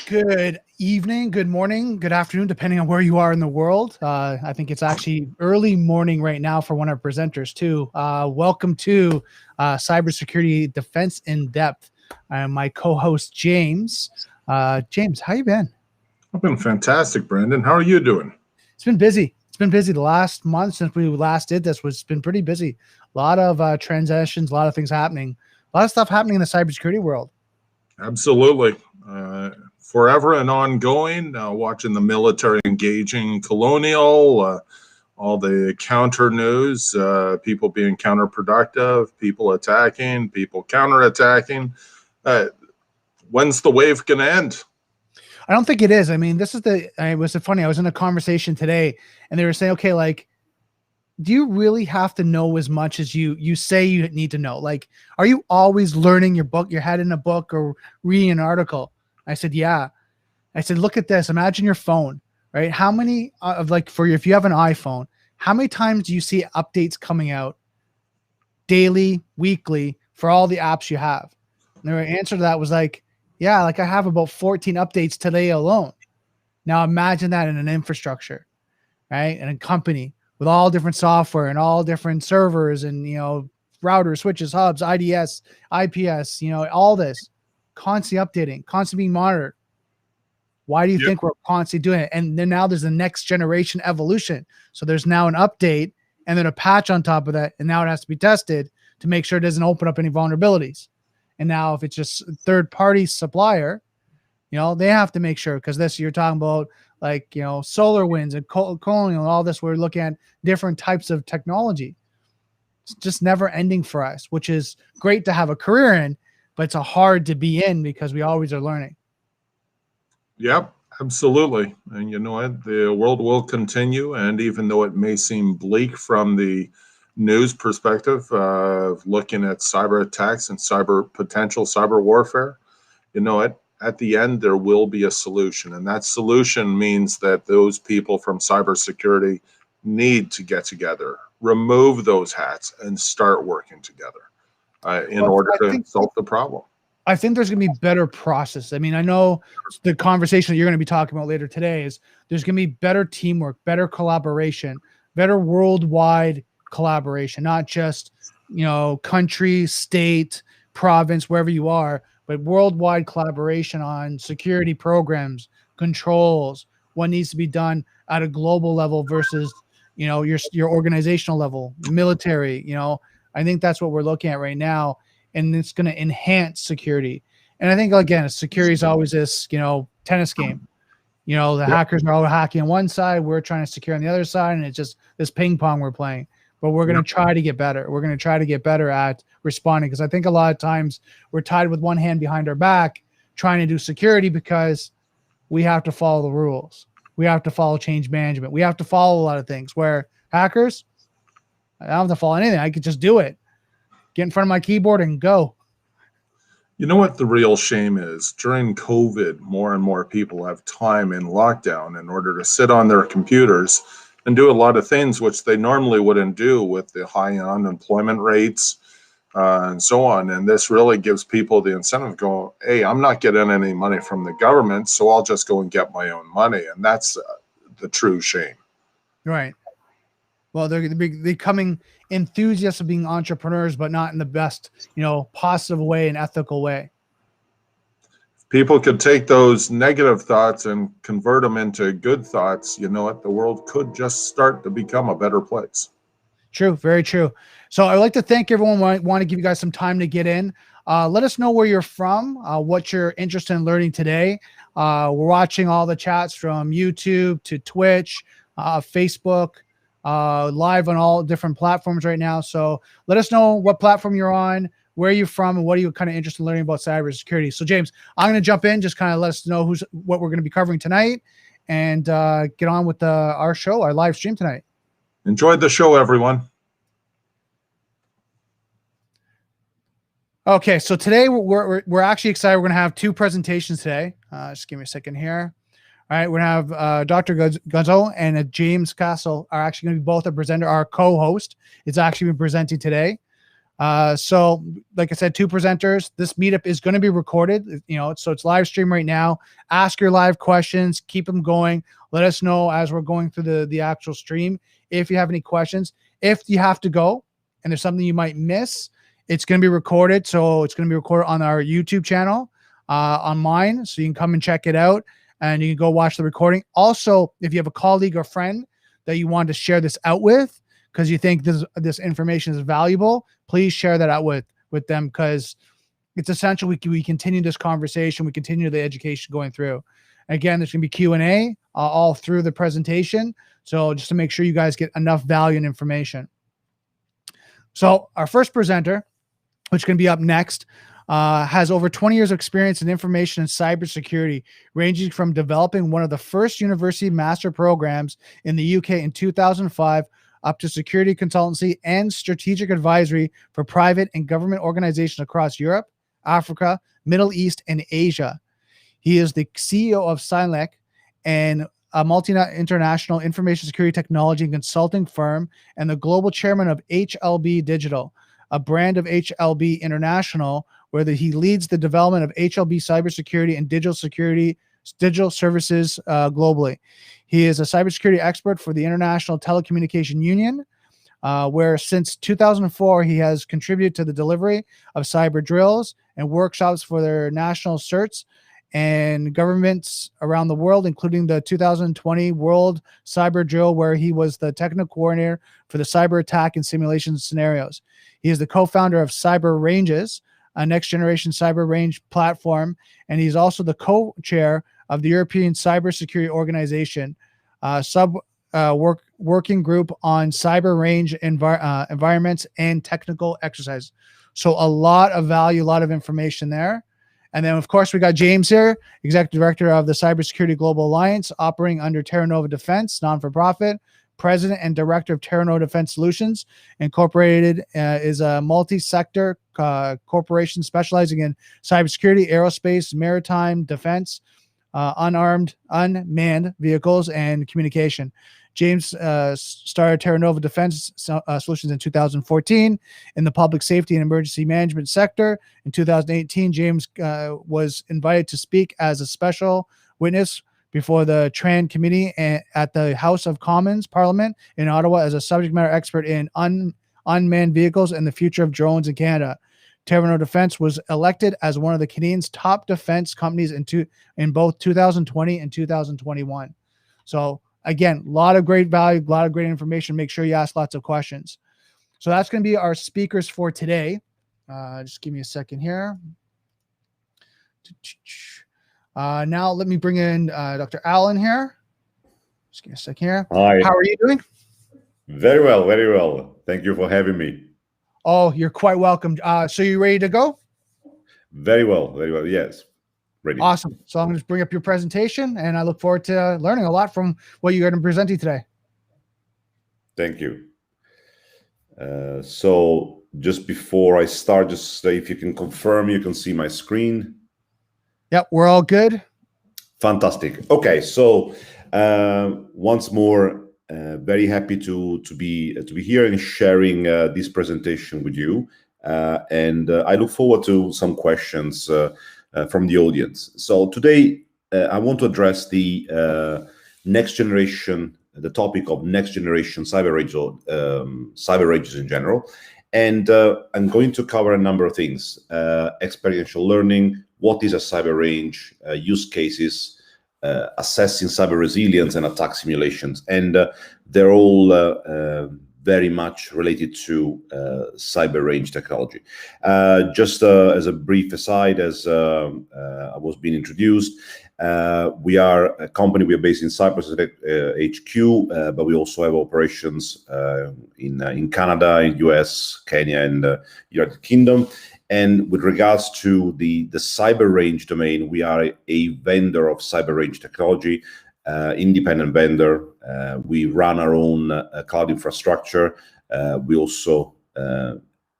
Good evening, good morning, good afternoon, depending on where you are in the world. I think it's actually early morning right now for one of our presenters too. Welcome to Cybersecurity Defense in Depth. I'm my co-host James. James, how you been? I've been fantastic, Brandon. How are you doing? It's been busy. It's been busy. The last month since we last did this was been pretty busy. A lot of transitions, a lot of things happening, a lot of stuff happening in the cybersecurity world. Absolutely. Forever and ongoing, watching the military engaging colonial, all the counter news, people being counterproductive, people attacking, people counterattacking. When's the wave going to end? I don't think it is. I mean, it was funny. I was in a conversation today and they were saying, okay, like, do you really have to know as much as you say you need to know? Like, are you always learning your head in a book or reading an article? I said, yeah. I said, look at this. Imagine your phone, right? How many if you have an iPhone, how many times do you see updates coming out daily, weekly for all the apps you have? And their answer to that was like, yeah, like I have about 14 updates today alone. Now imagine that in an infrastructure, right? In a company with all different software and all different servers and, routers, switches, hubs, IDS, IPS, all this constantly updating, constantly being monitored. Why do you think we're constantly doing it? And then now there's the next generation evolution. So there's now an update and then a patch on top of that. And now it has to be tested to make sure it doesn't open up any vulnerabilities. And now if it's just third-party supplier, they have to make sure, because this you're talking about like, SolarWinds and Colonial and all this. We're looking at different types of technology. It's just never ending for us, which is great to have a career in, but it's hard to be in because we always are learning. Yep, absolutely. And you know what? The world will continue. And even though it may seem bleak from the news perspective of looking at cyber attacks and potential cyber warfare, you know what? At the end, there will be a solution. And that solution means that those people from cybersecurity need to get together, remove those hats, and start working together in order to solve the problem. I think there's going to be better process. I mean, I know the conversation that you're going to be talking about later today is there's going to be better teamwork, better collaboration, better worldwide collaboration, not just, country, state, province, wherever you are, but worldwide collaboration on security programs, controls, what needs to be done at a global level versus, your organizational level, military. I think that's what we're looking at right now, and it's going to enhance security. And I think, again, security is always this, tennis game. The hackers are all hacking on one side, we're trying to secure on the other side, and it's just this ping pong we're playing. But we're going to try to get better. We're going to try to get better at responding, because I think a lot of times we're tied with one hand behind our back trying to do security because we have to follow the rules. We have to follow change management. We have to follow a lot of things, where hackers, I don't have to follow anything. I could just do it. Get in front of my keyboard and go. You know what the real shame is? During COVID, more and more people have time in lockdown in order to sit on their computers and do a lot of things which they normally wouldn't do with the high unemployment rates and so on. And this really gives people the incentive to go, hey, I'm not getting any money from the government, so I'll just go and get my own money. And that's the true shame. Right. Well, they're becoming enthusiasts of being entrepreneurs, but not in the best, positive way and ethical way. People could take those negative thoughts and convert them into good thoughts. You know what? The world could just start to become a better place. True. Very true. So I'd like to thank everyone. I want to give you guys some time to get in. Let us know where you're from, what you're interested in learning today. We're watching all the chats from YouTube to Twitch, Facebook, live on all different platforms right now. So let us know what platform you're on, where you're from, and what are you kind of interested in learning about cybersecurity. So James, I'm going to jump in, just kind of let us know what we're going to be covering tonight, and get on with our show, our live stream tonight. Enjoy the show, everyone. Okay, so today we're actually excited. We're going to have two presentations today. Just give me a second here. All right, we're going to have Dr. Gonzo and James Castle are actually going to be both a presenter. Our co-host is actually been presenting today. So like I said, 2 presenters. This meetup is going to be recorded, so it's live stream right now. Ask your live questions, keep them going. Let us know as we're going through the actual stream if you have any questions. If you have to go and there's something you might miss, it's going to be recorded. So it's going to be recorded on our YouTube channel, on mine. So you can come and check it out and you can go watch the recording. Also, if you have a colleague or friend that you want to share this out with, because you think this information is valuable, please share that out with them, because it's essential we continue this conversation, we continue the education going through. Again, there's going to be Q&A all through the presentation, so just to make sure you guys get enough value and information. So our first presenter, which can be up next, has over 20 years of experience in information and cybersecurity, ranging from developing one of the first university master programs in the UK in 2005 up to security consultancy and strategic advisory for private and government organizations across Europe, Africa, Middle East, and Asia. He is the CEO of Silec, and a multi-international information security technology and consulting firm, and the global chairman of HLB Digital, a brand of HLB International, where he leads the development of HLB cybersecurity and digital services globally. He is a cybersecurity expert for the International Telecommunication Union, where since 2004, he has contributed to the delivery of cyber drills and workshops for their national certs and governments around the world, including the 2020 World Cyber Drill, where he was the technical coordinator for the cyber attack and simulation scenarios. He is the co-founder of Cyber Ranges, a next-generation cyber range platform, and he's also the co-chair of the European Cybersecurity Organization, working group on cyber range environments and technical exercise. So a lot of value, a lot of information there. And then, of course, we got James here, Executive Director of the Cybersecurity Global Alliance, operating under Terranova Defense, non-for-profit, President and Director of Terranova Defense Solutions Incorporated, is a multi-sector corporation specializing in cybersecurity, aerospace, maritime, defense, unmanned vehicles, and communication. James started Terranova Defense Solutions in 2014 in the public safety and emergency management sector. In 2018, James was invited to speak as a special witness before the Tran Committee at the House of Commons Parliament in Ottawa as a subject matter expert in unmanned vehicles and the future of drones in Canada. Terranova Defense was elected as one of the Canadians' top defense companies in both 2020 and 2021. So again, a lot of great value, a lot of great information. Make sure you ask lots of questions. So that's going to be our speakers for today. Just give me a second here. Now let me bring in Dr. Allen here. Just give me a second here. Hi. How are you doing? Very well, very well. Thank you for having me. Oh, you're quite welcome. So you ready to go? Very well, yes. Ready. Awesome. So I'm going to just bring up your presentation, and I look forward to learning a lot from what you're going to present today. Thank you. So just before I start, just if you can confirm you can see my screen. Yep, we're all good. Fantastic. Okay, so once more, very happy to be here and sharing this presentation with you, and I look forward to some questions from the audience. So today I want to address the topic of next generation cyber ranges in general, and I'm going to cover a number of things: experiential learning, what is a cyber range, use cases, assessing cyber resilience and attack simulations, and they're all very much related to cyber range technology. Just as a brief aside, as I was being introduced, we are a company. We are based in Cyprus HQ, but we also have operations in Canada, in US, Kenya, and United Kingdom. And with regards to the cyber range domain, we are a vendor of cyber range technology, independent vendor. We run our own cloud infrastructure. We also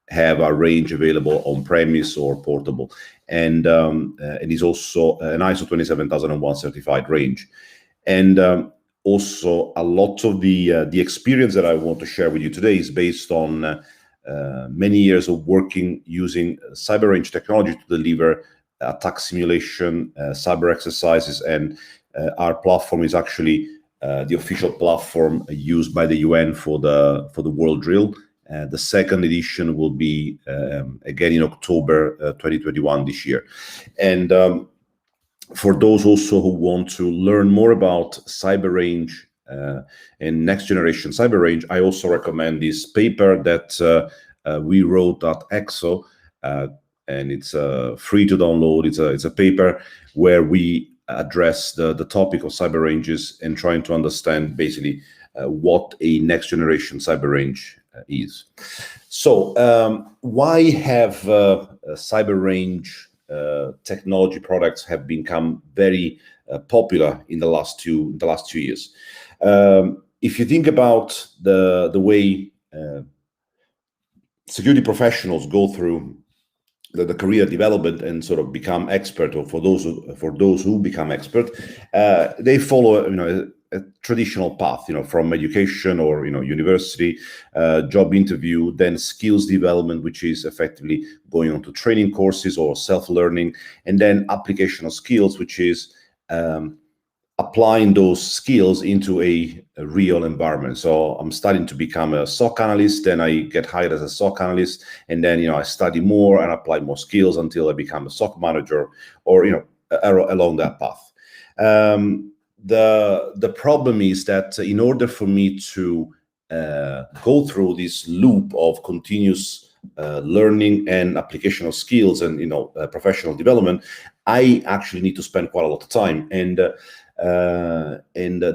have our range available on premise or portable, and it is also an ISO 27001 certified range. And also a lot of the experience that I want to share with you today is based on many years of working using cyber range technology to deliver attack simulation, cyber exercises, and our platform is actually the official platform used by the UN for the World Drill. The second edition will be again in October 2021 this year. And for those also who want to learn more about cyber range and next generation cyber range, I also recommend this paper that we wrote at EXO, and it's free to download. It's a paper where we address the topic of cyber ranges and trying to understand basically what a next generation cyber range is. So why have cyber range technology products have become very popular in the last two years? If you think about the way security professionals go through the career development and sort of become expert, or for those who become expert, they follow a traditional path, from education or university, job interview, then skills development, which is effectively going on to training courses or self-learning, and then application of skills, which is applying those skills into a real environment. So I'm starting to become a SOC analyst, then I get hired as a SOC analyst, and then I study more and apply more skills until I become a SOC manager, or along that path. The problem is that in order for me to go through this loop of continuous learning and application of skills and professional development, I actually need to spend quite a lot of time, and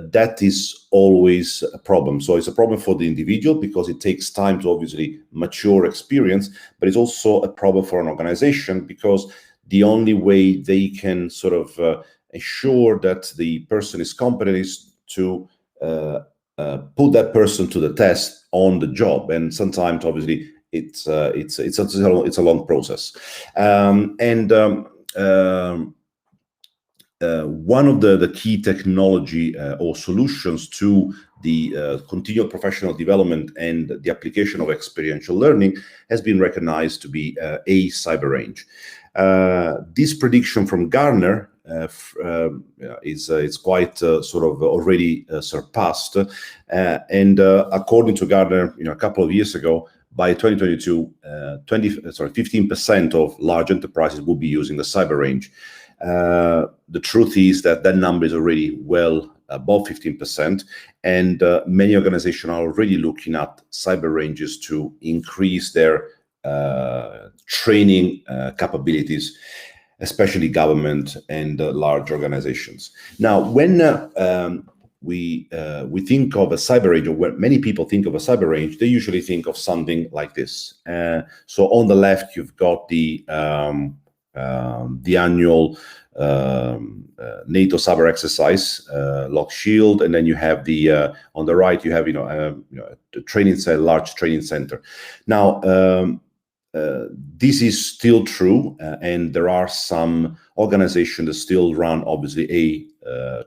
that is always a problem. So it's a problem for the individual because it takes time to obviously mature experience, but it's also a problem for an organization because the only way they can sort of ensure that the person is competent is to put that person to the test on the job, and sometimes obviously it's a long process. One of the key technology or solutions to the continual professional development and the application of experiential learning has been recognized to be a cyber range. This prediction from Gartner is quite sort of already surpassed, and according to Gartner, a couple of years ago, by 2022, 15% of large enterprises will be using the cyber range. The truth is that number is already well above 15%, and many organizations are already looking at cyber ranges to increase their training capabilities, especially government and large organizations. Now, when we think of a cyber range, or when many people think of a cyber range, they usually think of something like this. So on the left, you've got the annual NATO cyber exercise, Lock Shield, and then you have the on the right you have the training center, large training center. Now this is still true, and there are some organizations that still run obviously a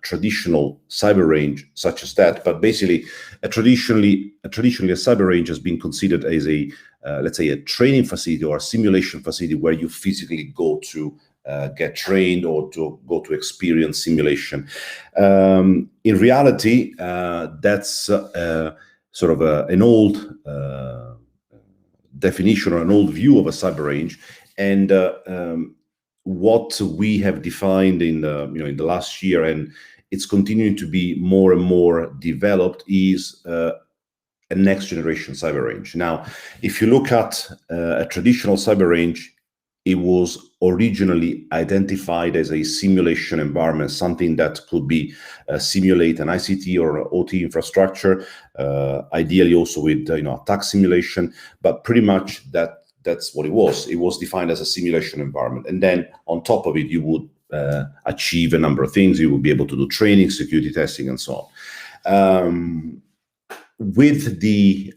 traditional cyber range such as that, but basically traditionally a cyber range has been considered as a let's say a training facility or a simulation facility where you physically go to get trained or to go to experience simulation. In reality, that's sort of an old definition or an old view of a cyber range, and what we have defined in the last year, and it's continuing to be more and more developed, is a next generation cyber range. Now, if you look at a traditional cyber range, it was originally identified as a simulation environment, something that could be simulate an ICT or OT infrastructure, ideally also with attack simulation, but pretty much that's what it was. It was defined as a simulation environment, and then on top of it, you would achieve a number of things. You would be able to do training, security testing, and so on. With the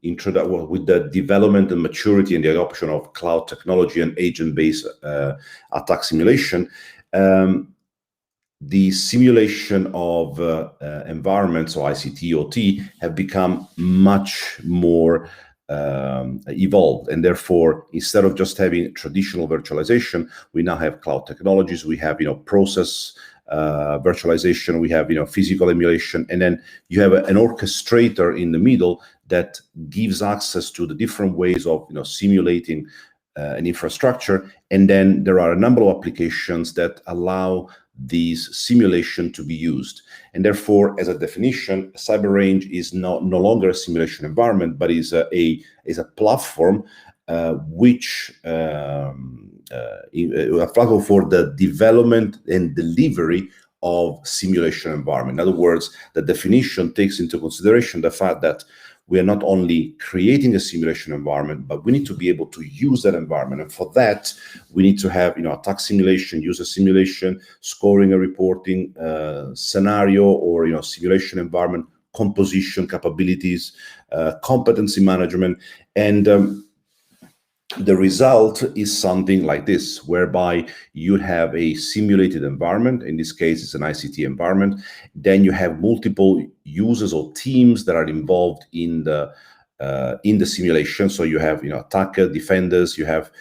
with the development and maturity and the adoption of cloud technology and agent-based attack simulation, the simulation of environments, or ICT, OT, have become much more evolved, and therefore, instead of just having traditional virtualization, we now have cloud technologies. We have process virtualization. We have physical emulation, and then you have an orchestrator in the middle that gives access to the different ways of simulating an infrastructure. And then there are a number of applications that allow these simulation to be used. And therefore, as a definition, cyber range is no longer a simulation environment, but is a platform which a platform for the development and delivery of simulation environment. In other words, the definition takes into consideration the fact that we are not only creating a simulation environment, but we need to be able to use that environment. And for that, we need to have attack simulation, user simulation, scoring and reporting, scenario or simulation environment, composition capabilities, competency management. And the result is something like this, whereby you have a simulated environment. In this case, it's an ICT environment. Then you have multiple users or teams that are involved in the simulation. So you have attacker, defenders, you have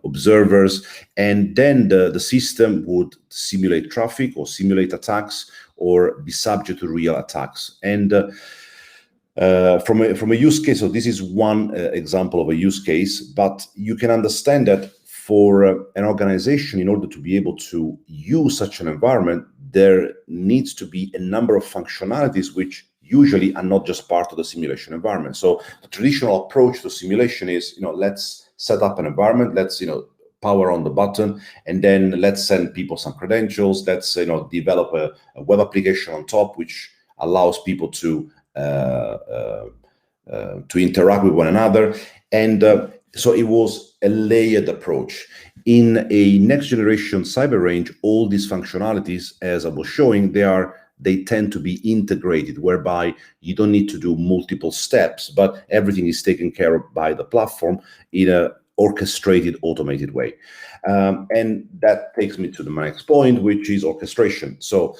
observers, and then the system would simulate traffic or simulate attacks or be subject to real attacks. And from a use case, so this is one example of a use case, but you can understand that for an organization, in order to be able to use such an environment, there needs to be a number of functionalities which usually are not just part of the simulation environment. So the traditional approach to simulation is, let's set up an environment, let's power on the button, and then let's send people some credentials, let's develop a web application on top which allows people to interact with one another. And so it was a layered approach. In a next generation cyber range, all these functionalities, as I was showing, they tend to be integrated, whereby you don't need to do multiple steps, but everything is taken care of by the platform in a orchestrated, automated way. And that takes me to the next point, which is orchestration. So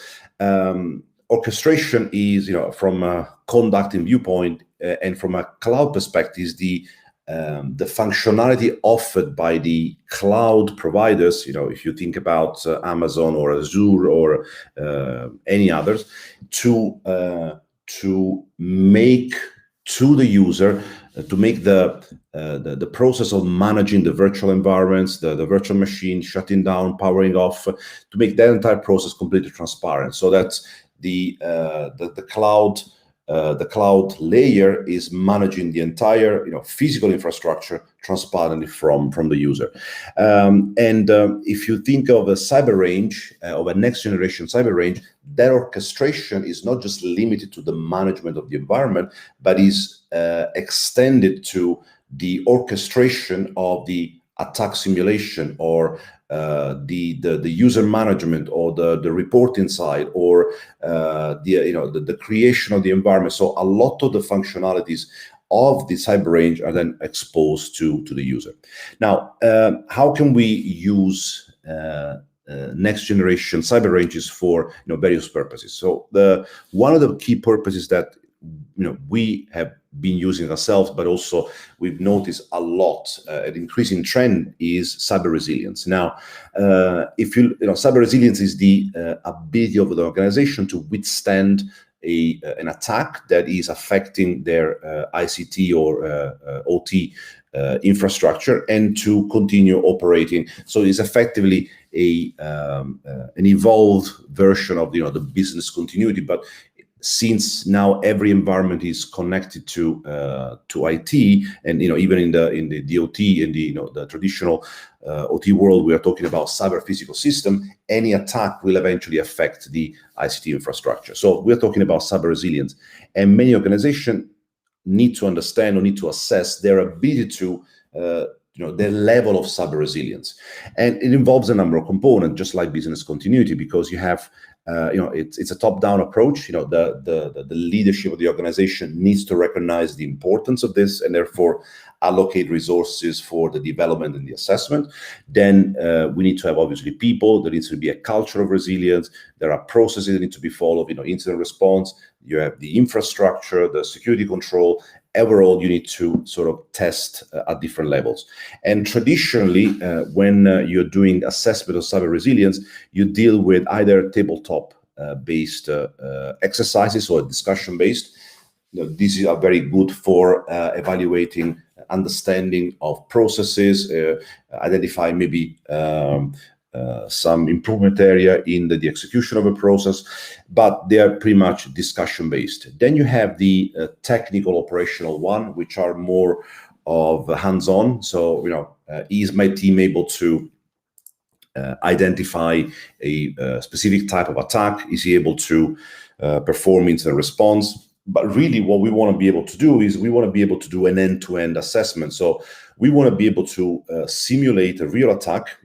orchestration is, from a conducting viewpoint and from a cloud perspective, is the functionality offered by the cloud providers. If you think about Amazon or Azure or any others, to make to the user, to make the process of managing the virtual environments, the virtual machine, shutting down, powering off, to make that entire process completely transparent, so that the cloud layer is managing the entire physical infrastructure transparently from the user. If you think of a cyber range, of a next generation cyber range, that orchestration is not just limited to the management of the environment, but is extended to the orchestration of the attack simulation, or the user management, or the reporting side, or the creation of the environment. So a lot of the functionalities of the cyber range are then exposed to the user. Now, how can we use next generation cyber ranges for various purposes? So one of the key purposes that we have been using ourselves, but also we've noticed a lot, an increasing trend, is cyber resilience. Now, cyber resilience is the ability of the organization to withstand an attack that is affecting their ICT or OT infrastructure, and to continue operating. So it's effectively an evolved version of the business continuity. But since now every environment is connected to IT, and even in the OT, in the traditional OT world, we are talking about cyber physical system. Any attack will eventually affect the ICT infrastructure. So we're talking about cyber resilience, and many organizations need to understand or need to assess their ability to their level of cyber resilience. And it involves a number of components, just like business continuity, because you have it's a top-down approach. The leadership of the organization needs to recognize the importance of this and therefore allocate resources for the development and the assessment. Then we need to have obviously people. There needs to be a culture of resilience. There are processes that need to be followed. Incident response. You have the infrastructure, the security control. Overall, you need to sort of test at different levels. And traditionally, when you're doing assessment of cyber resilience, you deal with either tabletop-based exercises or discussion-based. These are very good for evaluating understanding of processes, identify maybe some improvement area in the execution of a process, but they are pretty much discussion-based. Then you have the technical operational one, which are more of hands-on. So, is my team able to identify a specific type of attack? Is he able to perform incident response? But really what we want to be able to do is we want to be able to do an end-to-end assessment. So we want to be able to simulate a real attack,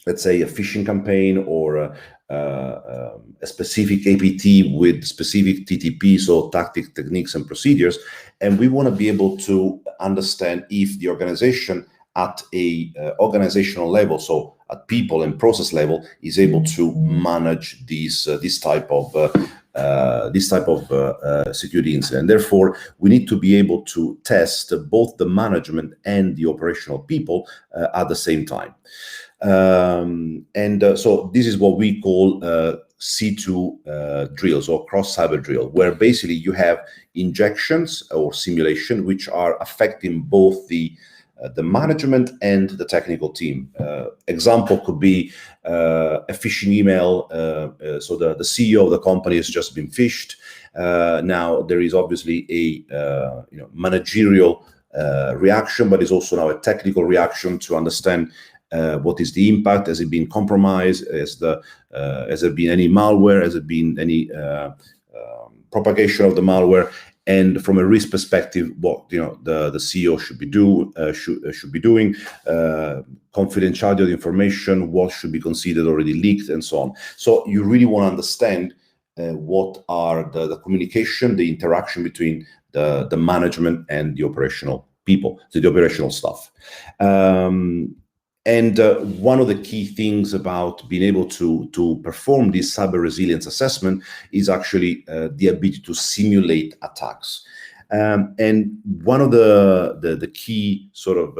let's say a phishing campaign or a specific APT with specific TTPs, so tactics, techniques, and procedures. And we want to be able to understand if the organization at a organizational level, so at people and process level, is able to manage this type of security incident. Therefore, we need to be able to test both the management and the operational people at the same time. So this is what we call C2 drills or cross cyber drill, where basically you have injections or simulation which are affecting both the management and the technical team. Example could be a phishing email. So the CEO of the company has just been phished. Now there is obviously a managerial reaction, but it's also now a technical reaction to understand what is the impact. Has it been compromised? Has there been any malware? Has there been any propagation of the malware? And from a risk perspective, what the CEO should be doing, confidentiality of the information, what should be considered already leaked, and so on. So you really want to understand what are the communication, the interaction between the management and the operational people, so the operational staff. And one of the key things about being able to perform this cyber resilience assessment is actually the ability to simulate attacks. And one of the key sort of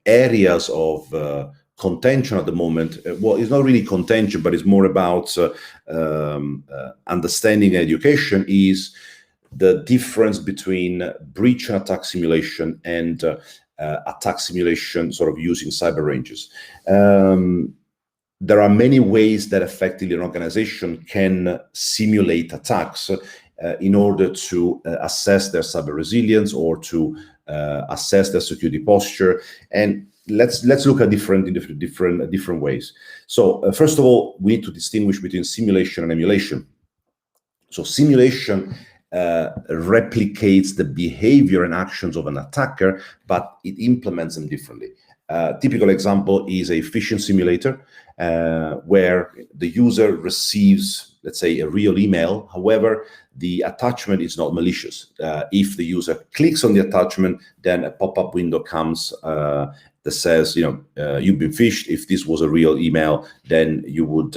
areas of contention at the moment, well, it's not really contention, but it's more about understanding and education, is the difference between breach and attack simulation and attack simulation sort of using cyber ranges. There are many ways that effectively an organization can simulate attacks in order to assess their cyber resilience or to assess their security posture. And let's look at different ways. So first of all, we need to distinguish between simulation and emulation. So simulation replicates the behavior and actions of an attacker, but it implements them differently. Typical example is a phishing simulator, where the user receives, let's say, a real email. However, the attachment is not malicious. If the user clicks on the attachment, then a pop-up window comes that says, you've been phished. If this was a real email, then you would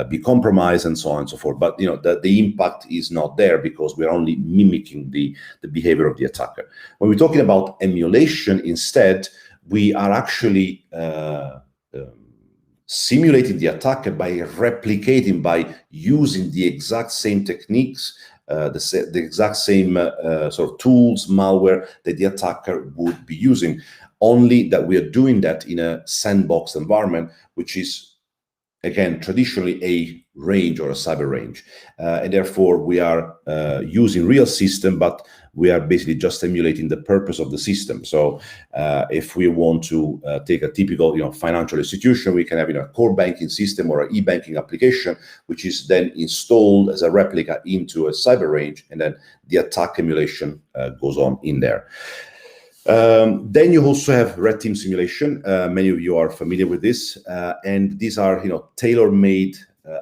be compromised, and so on and so forth. But the impact is not there because we're only mimicking the behavior of the attacker. When we're talking about emulation, instead, we are actually simulating the attacker by replicating, by using the exact same techniques, the exact same sort of tools, malware that the attacker would be using. Only that we are doing that in a sandbox environment, which is, again, traditionally a range or a cyber range. And therefore, we are using real system, but we are basically just emulating the purpose of the system. So if we want to take a typical financial institution, we can have a core banking system or an e-banking application, which is then installed as a replica into a cyber range, and then the attack emulation goes on in there. Then you also have red team simulation. Many of you are familiar with this, and these are tailor-made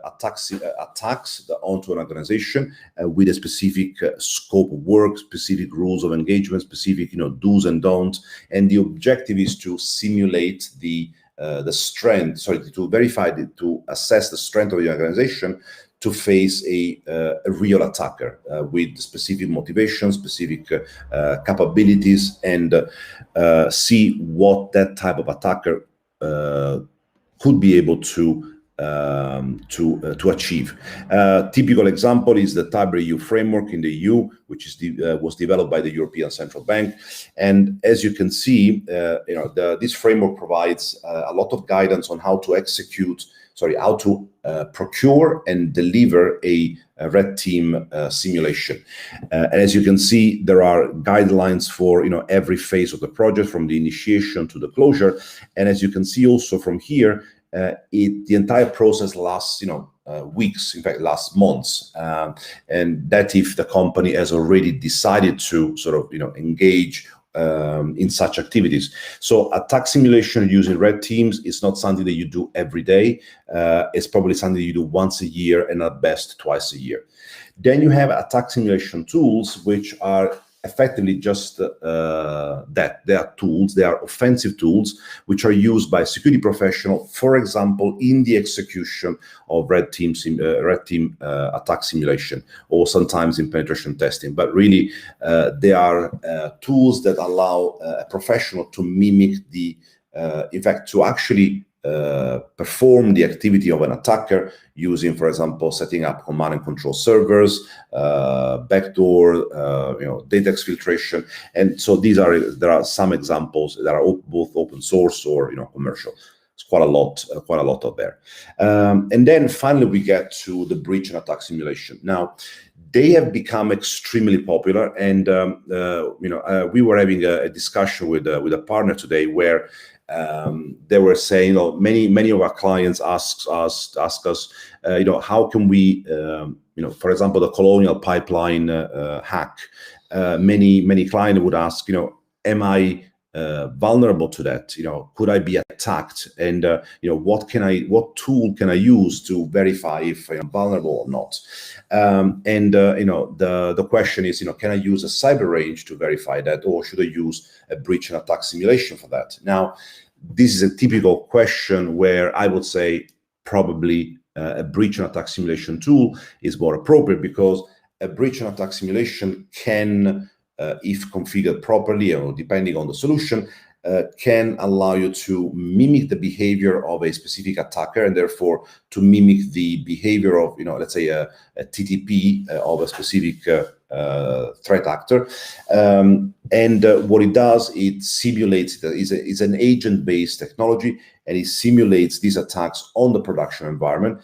attacks onto an organization with a specific scope of work, specific rules of engagement, specific do's and don'ts, and the objective is to simulate the strength. Sorry, to verify to assess the strength of the organization to face a real attacker with specific motivation, specific capabilities, and see what that type of attacker could be able to achieve. Typical example is the TIBER-EU Framework in the EU, which is was developed by the European Central Bank. And as you can see, this framework provides a lot of guidance on how to procure and deliver a red team simulation. And as you can see, there are guidelines for every phase of the project, from the initiation to the closure. And as you can see also from here, the entire process lasts weeks, in fact lasts months, and that if the company has already decided to engage in such activities. So attack simulation using red teams is not something that you do every day. It's probably something you do once a year, and at best twice a year. Then you have attack simulation tools, which are effectively just that. They are tools, they are offensive tools, which are used by security professionals, for example, in the execution of red team attack simulation, or sometimes in penetration testing. But really, they are tools that allow a professional to mimic in fact, to actually perform the activity of an attacker using, for example, setting up command and control servers, backdoor, data exfiltration. And so there are some examples that are both open source or commercial. It's quite a lot out there. And then finally we get to the breach and attack simulation. Now, they have become extremely popular, and we were having a discussion with a partner today where they were saying, many of our clients ask us, how can we, for example, the Colonial Pipeline hack. Many clients would ask, am I vulnerable to that? Could I be attacked? And what tool can I use to verify if I am vulnerable or not? The question is, can I use a cyber range to verify that, or should I use a breach and attack simulation for that? Now, this is a typical question where I would say probably a breach and attack simulation tool is more appropriate, because a breach and attack simulation can, if configured properly or depending on the solution, can allow you to mimic the behavior of a specific attacker, and therefore to mimic the behavior of, let's say a TTP of a specific threat actor. What it does, it simulates, it's an agent-based technology, and it simulates these attacks on the production environment.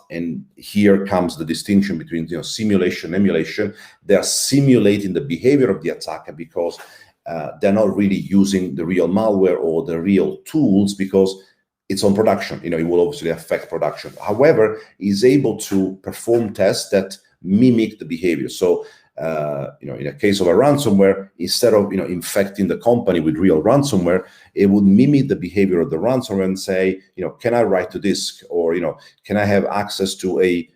And here comes the distinction between simulation and emulation. They're simulating the behavior of the attacker, because they're not really using the real malware or the real tools, because it's on production. It will obviously affect production. However, is able to perform tests that mimic the behavior. So, in a case of a ransomware, instead of infecting the company with real ransomware, it would mimic the behavior of the ransomware and say, can I write to disk, or can I have access to a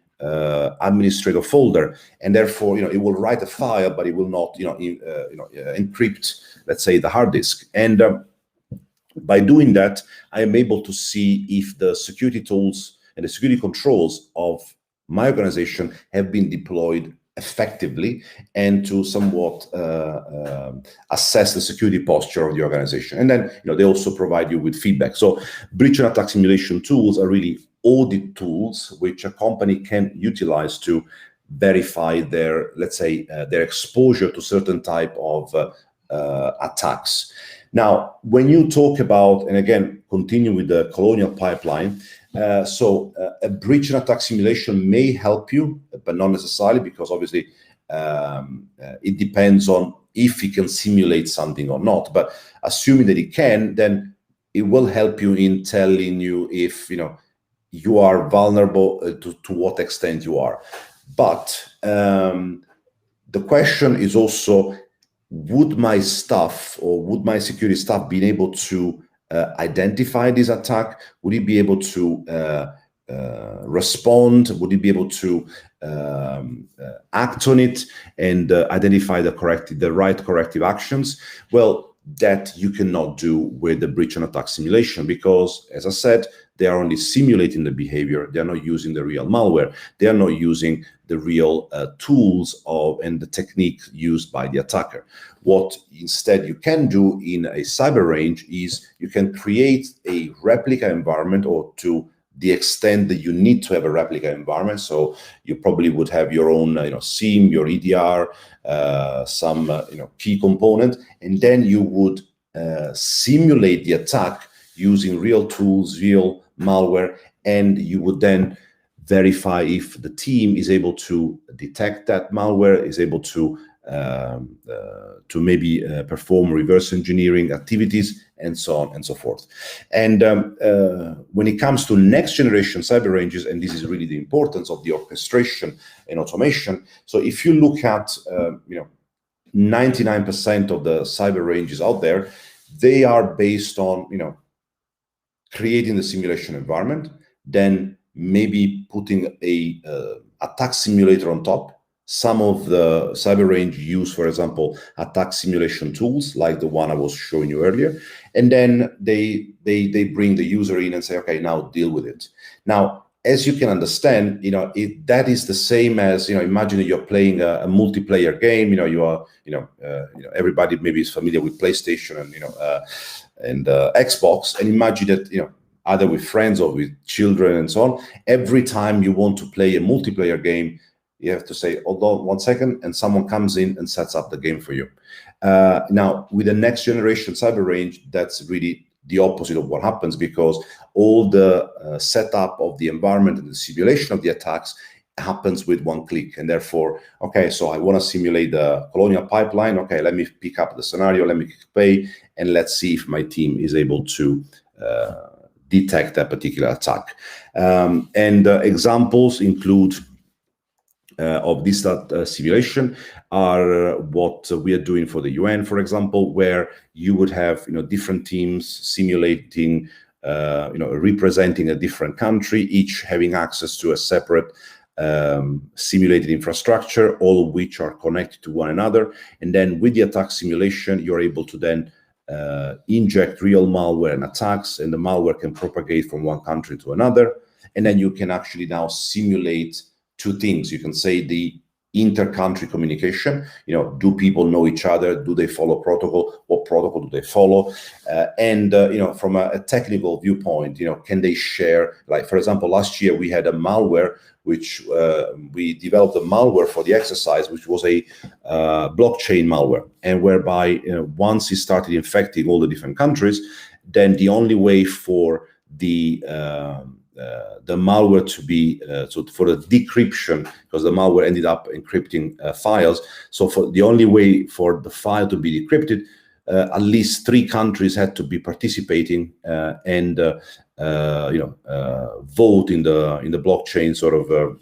administrator folder? And therefore, it will write a file, but it will not, encrypt, let's say, the hard disk. And by doing that, I am able to see if the security tools and the security controls of my organization have been deployed effectively, and to somewhat assess the security posture of the organization. And then, they also provide you with feedback. So breach and attack simulation tools are really audit tools which a company can utilize to verify their, let's say, their exposure to certain type of attacks. Now, when you talk about, and again, continue with the Colonial Pipeline, a breach and attack simulation may help you, but not necessarily, because obviously it depends on if it can simulate something or not. But assuming that it can, then it will help you in telling you if you are vulnerable, to what extent you are. But the question is also, would my staff or would my security staff be able to identify this attack? Would it be able to respond? Would it be able to act on it and identify the right corrective actions? Well, that you cannot do with the breach and attack simulation, because, as I said, they are only simulating the behavior. They are not using the real malware. They are not using the real tools and the technique used by the attacker. What instead you can do in a cyber range is you can create a replica environment, or to the extent that you need to have a replica environment. So you probably would have your own SIEM, your EDR, some key component, and then you would simulate the attack using real tools, real malware, and you would then verify if the team is able to detect that malware, is able to maybe perform reverse engineering activities, and so on and so forth. And when it comes to next generation cyber ranges, and this is really the importance of the orchestration and automation. So if you look at 99% of the cyber ranges out there, they are based on creating the simulation environment, then maybe putting a attack simulator on top. Some of the cyber range use, for example, attack simulation tools like the one I was showing you earlier, and then they bring the user in and say, okay, now deal with it. Now, as you can understand, that is the same as imagine that you're playing a multiplayer game. You are everybody maybe is familiar with PlayStation and Xbox, and imagine that either with friends or with children and so on. Every time you want to play a multiplayer game, you have to say, hold on 1 second, and someone comes in and sets up the game for you. Now, with the next generation cyber range, that's really the opposite of what happens, because all the setup of the environment and the simulation of the attacks happens with one click. And therefore, okay, so I want to simulate the Colonial Pipeline. Okay, let me pick up the scenario, let me click play, and let's see if my team is able to detect that particular attack. Examples include of this simulation are what we are doing for the UN, for example, where you would have different teams simulating, representing a different country, each having access to a separate simulated infrastructure, all of which are connected to one another. And then with the attack simulation, you're able to then inject real malware and attacks, and the malware can propagate from one country to another. And then you can actually now simulate two things. You can say the inter-country communication, do people know each other? Do they follow protocol? What protocol do they follow? From a technical viewpoint, can they share? Like, for example, last year we had a malware, which we developed a malware for the exercise, which was a blockchain malware, and whereby once it started infecting all the different countries, then the only way for the malware to be so for the decryption, because the malware ended up encrypting files. So for the only way for the file to be decrypted, at least 3 countries had to be participating and vote in the blockchain sort of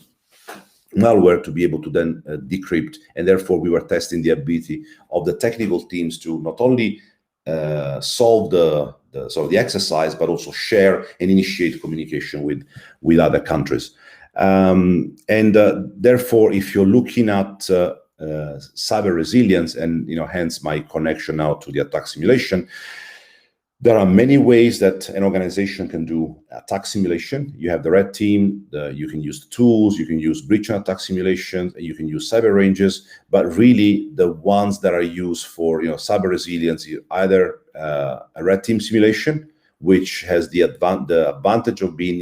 malware to be able to then decrypt. And therefore, we were testing the ability of the technical teams to not only solve the exercise, but also share and initiate communication with other countries. Therefore, if you're looking at cyber resilience, and hence my connection now to the attack simulation, there are many ways that an organization can do attack simulation. You have the red team, you can use the tools, you can use breach and attack simulations, you can use cyber ranges, but really the ones that are used for cyber resilience is either a red team simulation, which has the advantage of being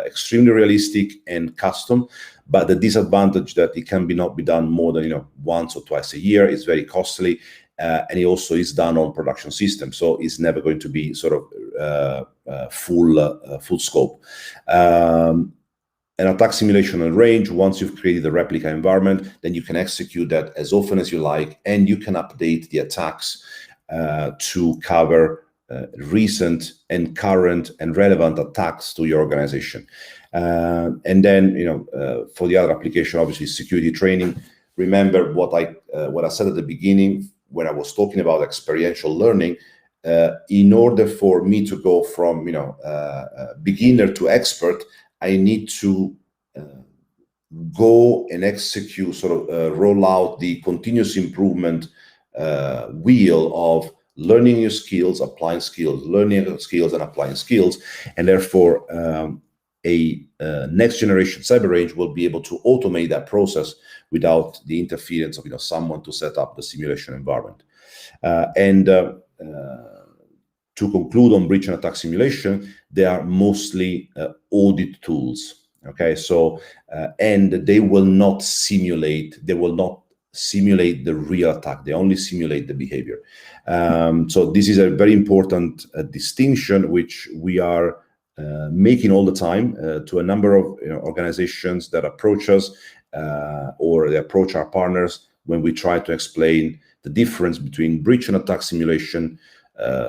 extremely realistic and custom, but the disadvantage that it can not be done more than once or twice a year. It's very costly. And it also is done on production systems, so it's never going to be sort of full scope. An attack simulation and range, once you've created the replica environment, then you can execute that as often as you like, and you can update the attacks to cover recent and current and relevant attacks to your organization. And then, for the other application, obviously security training. Remember what I said at the beginning. when I was talking about experiential learning, in order for me to go from beginner to expert, I need to go and execute, sort of roll out the continuous improvement wheel of learning new skills, applying skills, learning skills, and applying skills. And therefore, a next generation cyber range will be able to automate that process without the interference of someone to set up the simulation environment. To conclude on breach and attack simulation, they are mostly audit tools. Okay, so and they will not simulate the real attack. They only simulate the behavior. So this is a very important distinction, which we are making all the time to a number of organizations that approach us or they approach our partners when we try to explain the difference between breach and attack simulation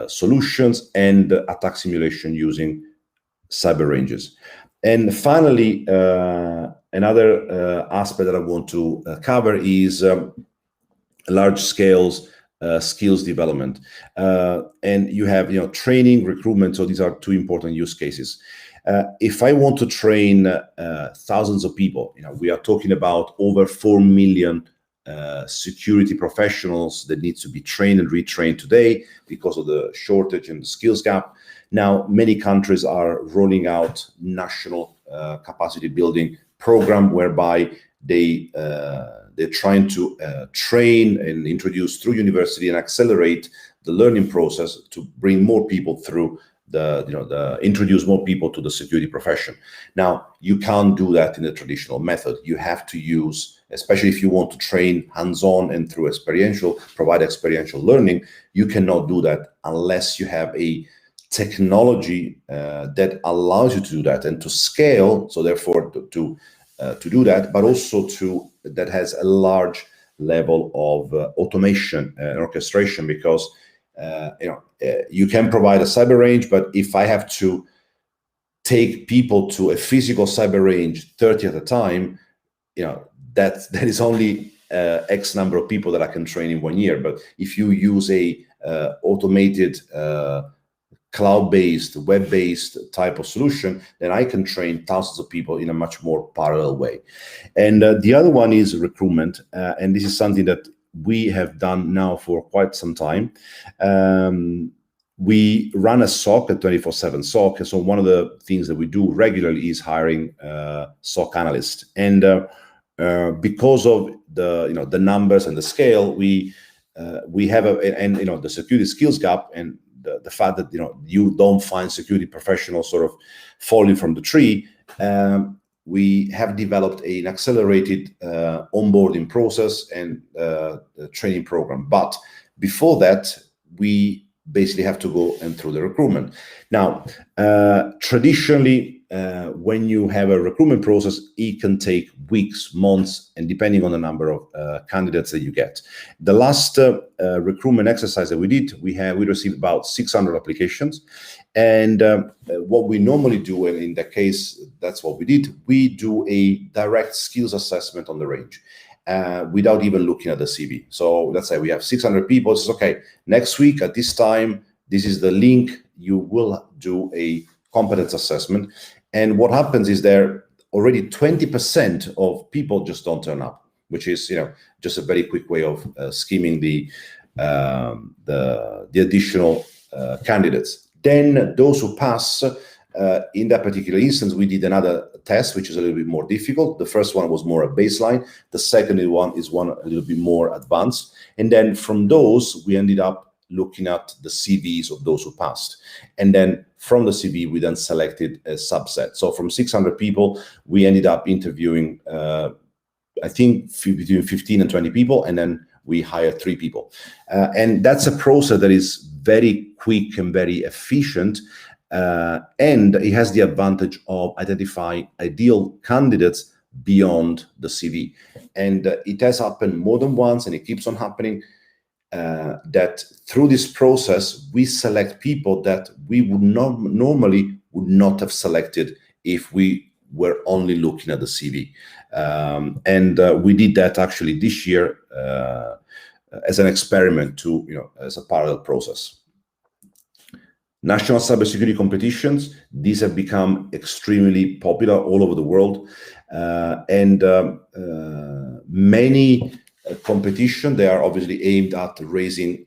solutions and attack simulation using cyber ranges. And finally, another aspect that I want to cover is large scales skills development. And you have training, recruitment. So these are two important use cases. If I want to train thousands of people, we are talking about over 4 million security professionals that need to be trained and retrained today because of the shortage and the skills gap. Now, many countries are rolling out national capacity building program whereby they're trying to train and introduce through university and accelerate the learning process to bring more people through introduce more people to the security profession. Now, you can't do that in the traditional method. You have to use, especially if you want to train hands-on and through provide experiential learning, you cannot do that unless you have a technology that allows you to do that and to scale. So therefore to do that, but also that has a large level of automation and orchestration, because you can provide a cyber range, but if I have to take people to a physical cyber range 30 at a time, that is only X number of people that I can train in 1 year. But if you use a automated cloud-based, web-based type of solution, then I can train thousands of people in a much more parallel way. And the other one is recruitment. And this is something that we have done now for quite some time. We run a SOC, a 24/7 SOC. So one of the things that we do regularly is hiring SOC analysts. And because of the numbers and the scale, we have the security skills gap and the fact that you don't find security professionals sort of falling from the tree. We have developed an accelerated onboarding process and training program. But before that, we basically have to go through the recruitment. Now, traditionally, when you have a recruitment process, it can take weeks, months, and depending on the number of candidates that you get. The last recruitment exercise that we did, we received about 600 applications. And what we normally do, and in that case, that's what we did, we do a direct skills assessment on the range without even looking at the CV. So let's say we have 600 people. It's okay, next week at this time, this is the link, you will do a competence assessment. And what happens is there already 20% of people just don't turn up, which is just a very quick way of skimming the additional candidates. Then those who pass, in that particular instance, we did another test, which is a little bit more difficult. The first one was more a baseline. The second one is one a little bit more advanced. And then from those, we ended up looking at the CVs of those who passed. And then from the CV, we then selected a subset. So from 600 people, we ended up interviewing, I think, between 15 and 20 people, and then we hired 3 people. And that's a process that is very quick and very efficient. And it has the advantage of identifying ideal candidates beyond the CV. And it has happened more than once, and it keeps on happening, that through this process, we select people that we would not have selected if we were only looking at the CV. And we did that actually this year. as an experiment to, as a parallel process. National cybersecurity competitions, these have become extremely popular all over the world, and many competition, they are obviously aimed at raising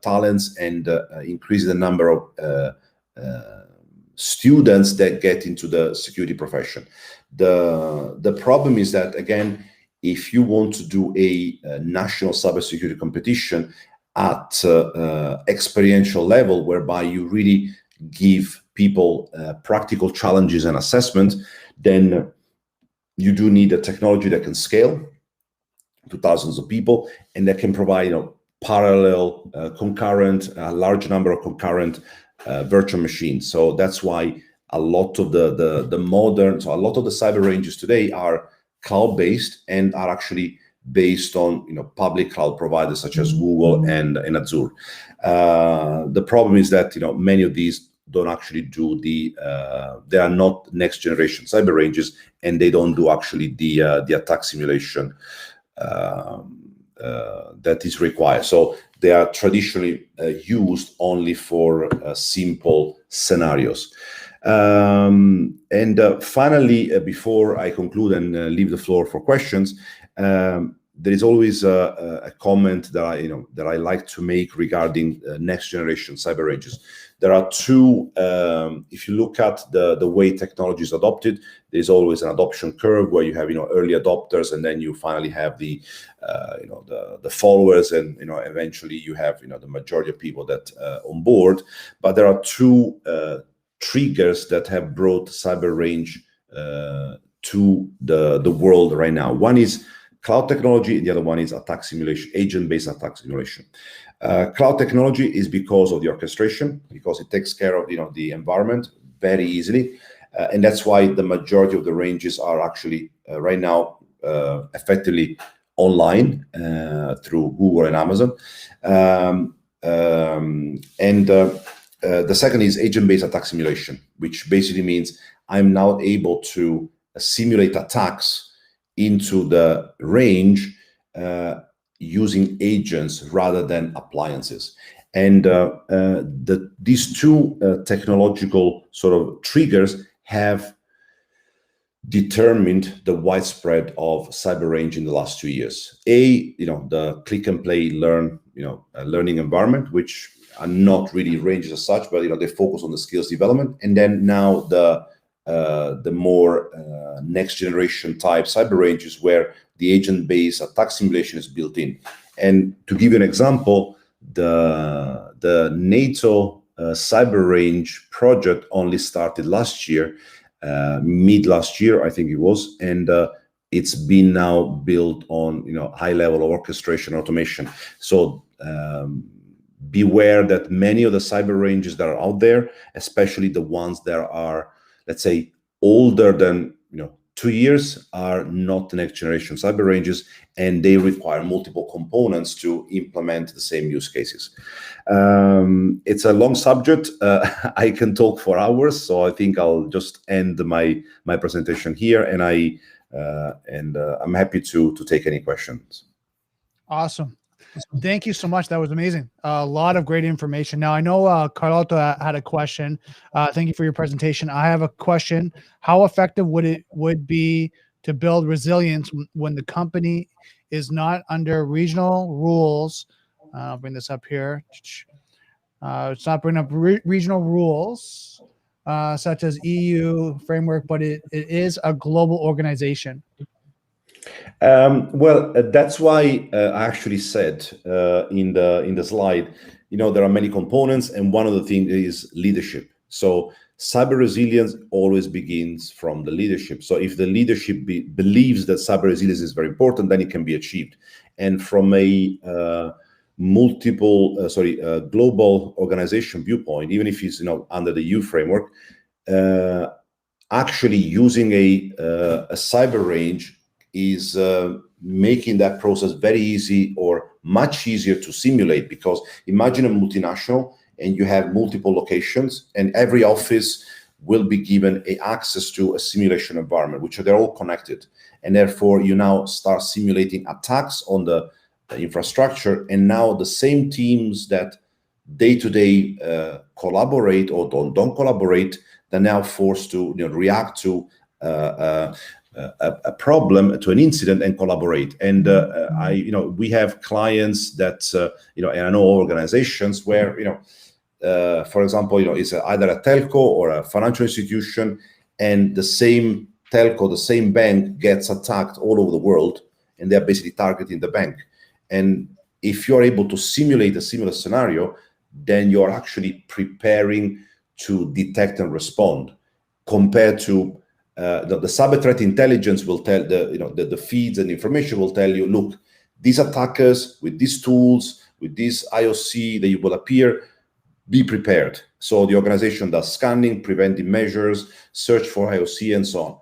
talents and increasing the number of students that get into the security profession. The problem is that, again, if you want to do a national cybersecurity competition at experiential level, whereby you really give people practical challenges and assessment, then you do need a technology that can scale to thousands of people and that can provide, parallel, concurrent, a large number of concurrent virtual machines. So that's why a lot of the modern, so a lot of the cyber ranges today are cloud-based and are actually based on public cloud providers such as Google and Azure. The problem is that many of these don't actually do they are not next generation cyber ranges, and they don't do actually the attack simulation that is required. So they are traditionally used only for simple scenarios. Finally, before I conclude and leave the floor for questions, there is always a comment that I like to make regarding next generation cyber ranges. There are two. If you look at the way technology is adopted, there's always an adoption curve where you have early adopters, and then you finally have the followers, and eventually you have the majority of people that on board. But there are two triggers that have brought cyber range to the world right now. One is cloud technology, and the other one is attack simulation, agent-based attack simulation. Cloud technology is because of the orchestration, because it takes care of the environment very easily, and that's why the majority of the ranges are actually right now effectively online through Google and Amazon. The second is agent-based attack simulation, which basically means I'm now able to simulate attacks into the range using agents rather than appliances. And these two technological sort of triggers have determined the widespread of cyber range in the last 2 years. The click and play learning environment, which are not really ranges as such, but they focus on the skills development. And then now the more next generation type cyber ranges where the agent-based attack simulation is built in. And to give you an example, the NATO cyber range project only started last year, mid last year, I think it was, and it's been now built on high level of orchestration automation. So beware that many of the cyber ranges that are out there, especially the ones that are, let's say, older than 2 years, are not the next generation cyber ranges, and they require multiple components to implement the same use cases. It's a long subject. I can talk for hours, so I think I'll just end my presentation here, and I'm happy to take any questions. Awesome. Thank you so much. That was amazing. A lot of great information. Now, I know Carlota had a question. Thank you for your presentation. I have a question. How effective would be to build resilience when the company is not under regional rules? I'll bring this up here. It's not bringing up regional rules such as EU framework, but it is a global organization. Well, that's why I actually said in the slide, there are many components, and one of the things is leadership. So cyber resilience always begins from the leadership. So if the leadership believes that cyber resilience is very important, then it can be achieved. And from a global organization viewpoint, even if it's under the EU framework, actually using a cyber range is making that process very easy, or much easier to simulate, because imagine a multinational and you have multiple locations, and every office will be given access to a simulation environment, which they're all connected. And therefore you now start simulating attacks on the infrastructure, and now the same teams that day-to-day collaborate or don't collaborate, they're now forced to react to a problem, to an incident, and collaborate. And we have clients that and I know organizations where for example, it's either a telco or a financial institution, and the same telco, the same bank gets attacked all over the world, and they're basically targeting the bank. And if you're able to simulate a similar scenario, then you're actually preparing to detect and respond, compared to the cyber threat intelligence will tell the feeds and information will tell you, look, these attackers with these tools, with this IOC that will appear, be prepared. So the organization does scanning, preventive measures, search for IOC, and so on.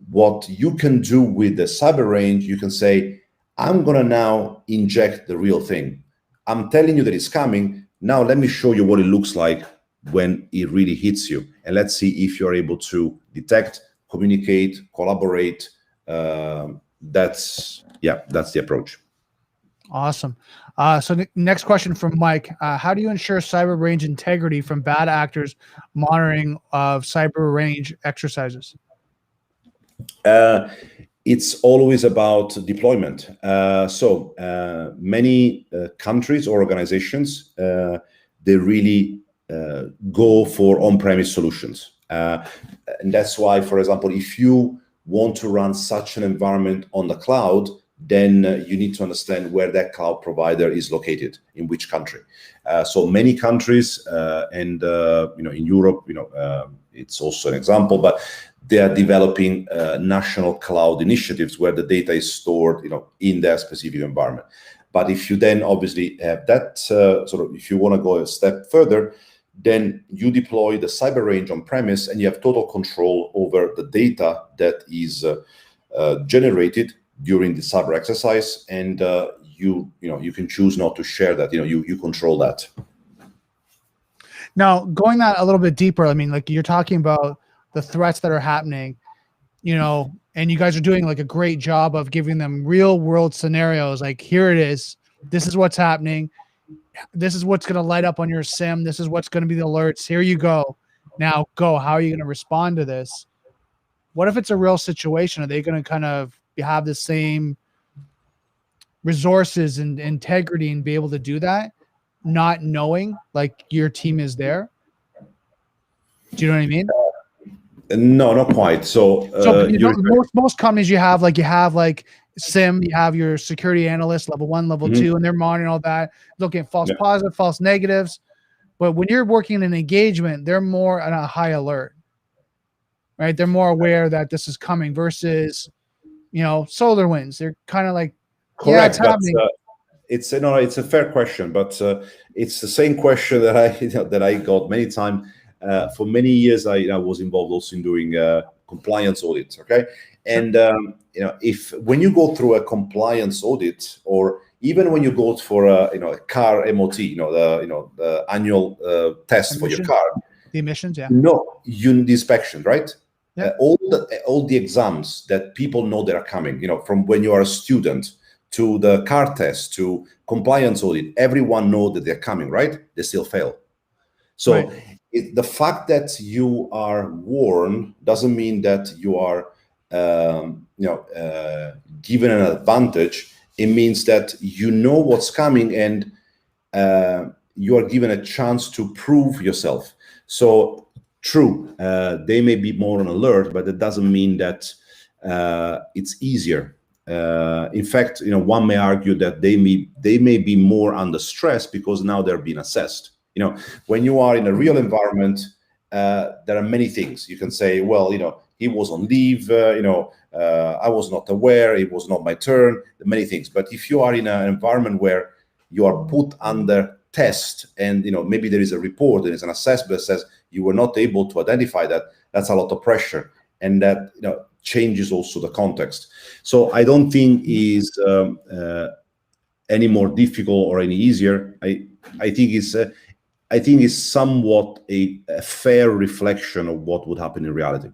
What you can do with the cyber range, you can say, I'm going to now inject the real thing. I'm telling you that it's coming. Now let me show you what it looks like when it really hits you. And let's see if you're able to detect, communicate, collaborate. That's the approach. Awesome. So the next question from Mike. How do you ensure cyber range integrity from bad actors monitoring of cyber range exercises? It's always about deployment. So many countries or organizations, they really go for on-premise solutions. And that's why, for example, if you want to run such an environment on the cloud, then you need to understand where that cloud provider is located, in which country. So many countries, and in Europe, it's also an example, but they are developing national cloud initiatives where the data is stored, in their specific environment. But if you then obviously have that if you want to go a step further, then you deploy the cyber range on premise, and you have total control over the data that is generated during the cyber exercise, and you can choose not to share that. You control that. Now, going that a little bit deeper, I mean, like you're talking about the threats that are happening, and you guys are doing like a great job of giving them real world scenarios. Like, here it is. This is what's happening. This is what's going to light up on your SIM. This is what's going to be the alerts. Here you go. Now go. How are you going to respond to this? What if it's a real situation? Are they going to kind of have the same resources and integrity and be able to do that, not knowing like your team is there? Do you know what I mean? No, not quite. So most companies you have like SIM, you have your security analyst, level 1, level 2, and they're monitoring all that, looking at false positive, false negatives. But when you're working in an engagement, they're more on a high alert, right? They're more aware that this is coming versus, SolarWinds. They're kind of like, correct, yeah, it's happening. It's a fair question, but it's the same question that I got many times. For many years, I was involved also in doing compliance audits. Okay, and when you go through a compliance audit, or even when you go for a car MOT, the annual test for your car, the emissions, the inspection, right? Yeah. All the exams that people know that are coming, from when you are a student to the car test to compliance audit, everyone knows that they're coming, right? They still fail. So. Right. The fact that you are warned doesn't mean that you are, given an advantage. It means that you know what's coming, and you are given a chance to prove yourself. So, true, they may be more on alert, but it doesn't mean that it's easier. In fact, one may argue that they may be more under stress because now they're being assessed. When you are in a real environment, there are many things you can say. Well, he was on leave. I was not aware. It was not my turn. Many things. But if you are in an environment where you are put under test, and maybe there is a report, there is an assessment that says you were not able to identify that, that's a lot of pressure, and that changes also the context. So I don't think is any more difficult or any easier. I think it's somewhat a fair reflection of what would happen in reality.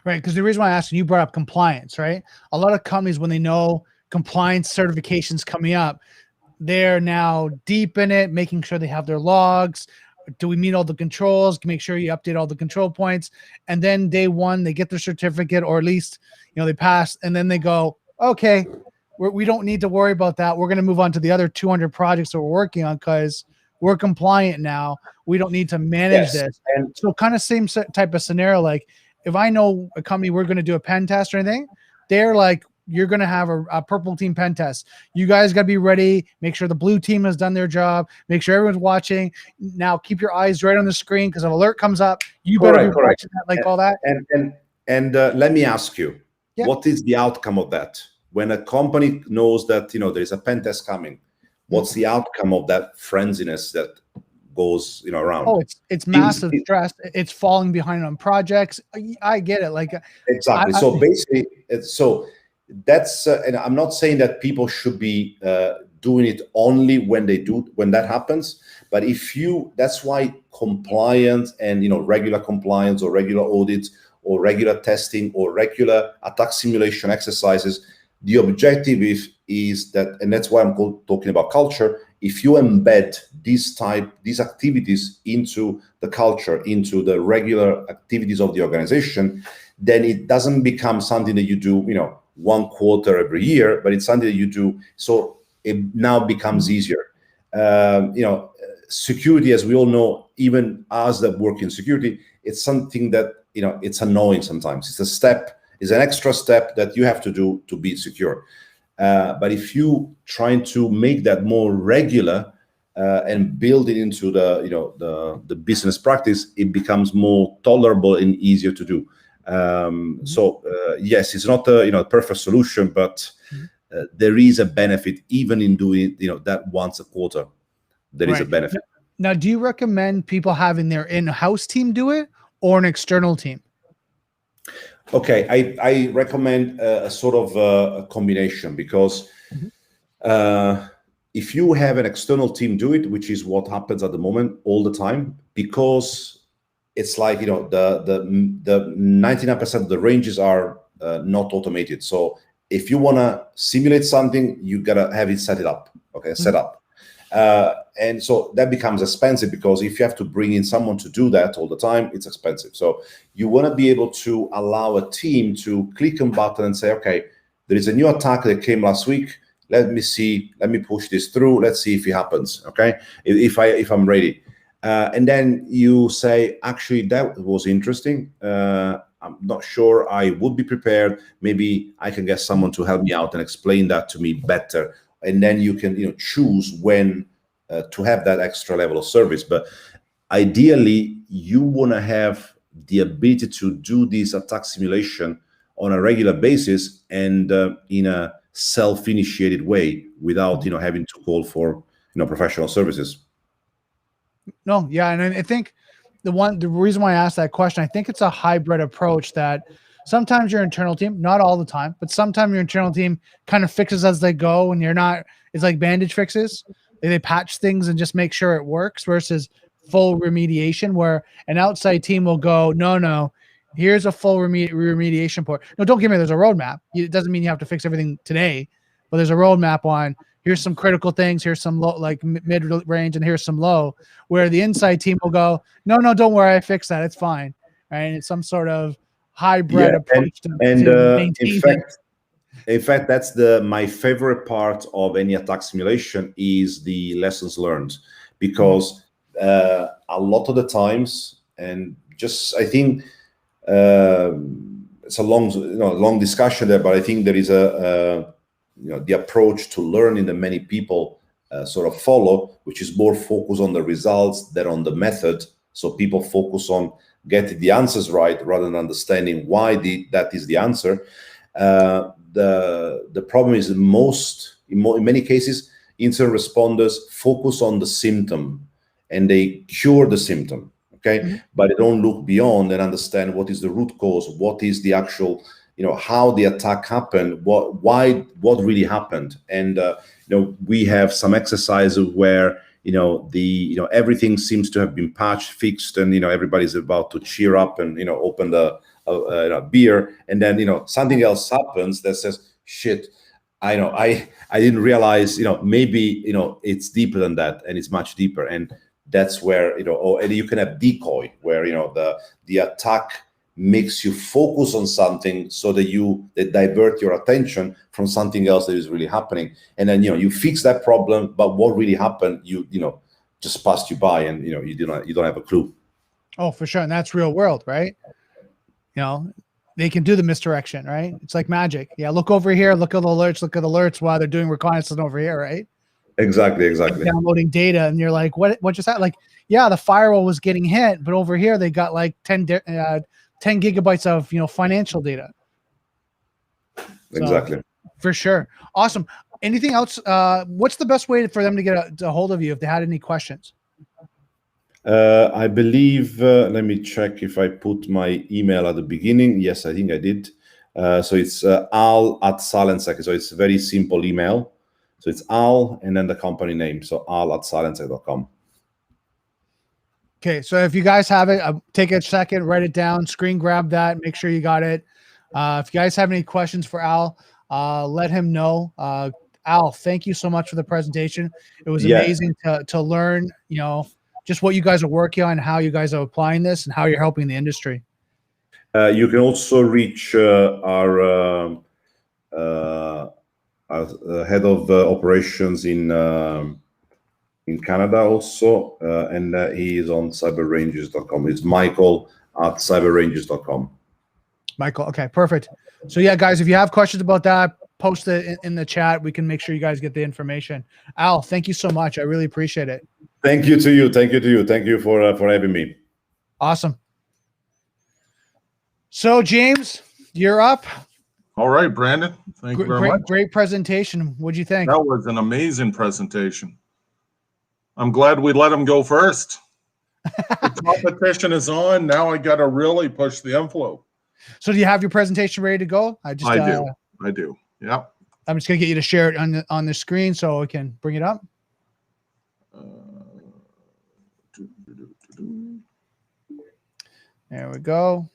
Right, because the reason why I asked, you brought up compliance, right? A lot of companies, when they know compliance certifications coming up, they're now deep in it, making sure they have their logs. Do we meet all the controls? Make sure you update all the control points. And then day one, they get their certificate, or at least, they pass. And then they go, okay, we don't need to worry about that. We're going to move on to the other 200 projects that we're working on because we're compliant now. We don't need to manage this. And so kind of same type of scenario. Like if I know a company, we're going to do a pen test or anything, they're like, you're going to have a purple team pen test. You guys got to be ready. Make sure the blue team has done their job. Make sure everyone's watching. Now keep your eyes right on the screen because an alert comes up. You better be watching that, like all that. And let me ask you, what is the outcome of that? When a company knows that, there is a pen test coming, what's the outcome of that frenziness that goes, around? Oh, it's massive stress. It's falling behind on projects. I get it. Like exactly. So basically, that's and I'm not saying that people should be doing it only when that happens, but that's why compliance and regular compliance or regular audits or regular testing or regular attack simulation exercises, the objective is that, and that's why I'm talking about culture. If you embed these activities into the culture, into the regular activities of the organization, then it doesn't become something that you do, one quarter every year, but it's something that you do. So it now becomes easier. Security, as we all know, even us that work in security, it's something that, it's annoying sometimes. It's an extra step that you have to do to be secure. But if you trying to make that more regular and build it into the business practice, it becomes more tolerable and easier to do. So yes, it's not a perfect solution, but there is a benefit even in doing that once a quarter. There is a benefit. Now, do you recommend people having their in-house team do it or an external team? Okay, I recommend a sort of a combination because if you have an external team do it, which is what happens at the moment all the time, because it's like the 99% of the ranges are not automated. So if you want to simulate something, you gotta have it set up. And so that becomes expensive because if you have to bring in someone to do that all the time, it's expensive. So you want to be able to allow a team to click on button and say, okay, there is a new attack that came last week. Let me push this through. Let's see if it happens. Okay, if I'm ready. And then you say, actually, that was interesting. I'm not sure I would be prepared. Maybe I can get someone to help me out and explain that to me better. And then you can choose when to have that extra level of service. But ideally, you want to have the ability to do this attack simulation on a regular basis and in a self-initiated way without having to call for professional services. No, yeah, and I think the reason why I asked that question, I think it's a hybrid approach that sometimes your internal team, not all the time, but sometimes your internal team kind of fixes as they go, and you're not. It's like bandage fixes. They patch things and just make sure it works versus full remediation, where an outside team will go, no, here's a full remediation port. No, don't give me. There's a roadmap. It doesn't mean you have to fix everything today, but there's a roadmap on. Here's some critical things. Here's some low, like mid range, and here's some low. Where the inside team will go, no, don't worry, I fixed that. It's fine. Right? And it's some sort of hybrid approach to maintain. In fact, that's my favorite part of any attack simulation is the lessons learned, because a lot of the times, and just I think it's a long discussion there, but I think there is the approach to learning that many people sort of follow, which is more focused on the results than on the method. So people focus on getting the answers right rather than understanding why that is the answer. The problem is in many cases, incident responders focus on the symptom and they cure the symptom, okay? But they don't look beyond and understand what is the root cause, what is the actual, how the attack happened, what really happened. And we have some exercises where everything seems to have been patched, fixed, and everybody's about to cheer up and open the beer, and then something else happens that says, shit, I know. I didn't realize, maybe, it's deeper than that, and it's much deeper. And that's where, and you can have decoy, where, the attack makes you focus on something so that they divert your attention from something else that is really happening. And then, you fix that problem, but what really happened, just passed you by, and, you don't have a clue. Oh, for sure. And that's real world, right? They can do the misdirection, right? It's like magic. Yeah, look over here, look at the alerts while they're doing reconnaissance over here, right? Exactly. Downloading data, and you're like, what just happened? Like, yeah, the firewall was getting hit, but over here they got like 10 gigabytes of financial data. Exactly. So, for sure. Awesome. Anything else? What's the best way for them to get a hold of you if they had any questions? I believe, let me check if I put my email at the beginning. Yes, I think I did. So it's al@silensec. So it's a very simple email. So it's al and then the company name. So al@silensec.com. Okay. So if you guys have it, take a second, write it down, screen grab that, make sure you got it. If you guys have any questions for Al, let him know. Al, thank you so much for the presentation. It was amazing to learn, just what you guys are working on, how you guys are applying this, and how you're helping the industry. You can also reach our head of operations in Canada also, and he is on cyberranges.com. It's Michael@cyberranges.com. Michael, okay, perfect. So yeah, guys, if you have questions about that, post it in the chat. We can make sure you guys get the information. Al, thank you so much. I really appreciate it. Thank you to you. Thank you for having me. Awesome. So James, you're up. All right, Brandon. Thank you very much. Great presentation. What'd you think? That was an amazing presentation. I'm glad we let him go first. The competition is on. Now I got to really push the envelope. So do you have your presentation ready to go? I do. Yep. I'm just going to get you to share it on the screen so we can bring it up. There we go.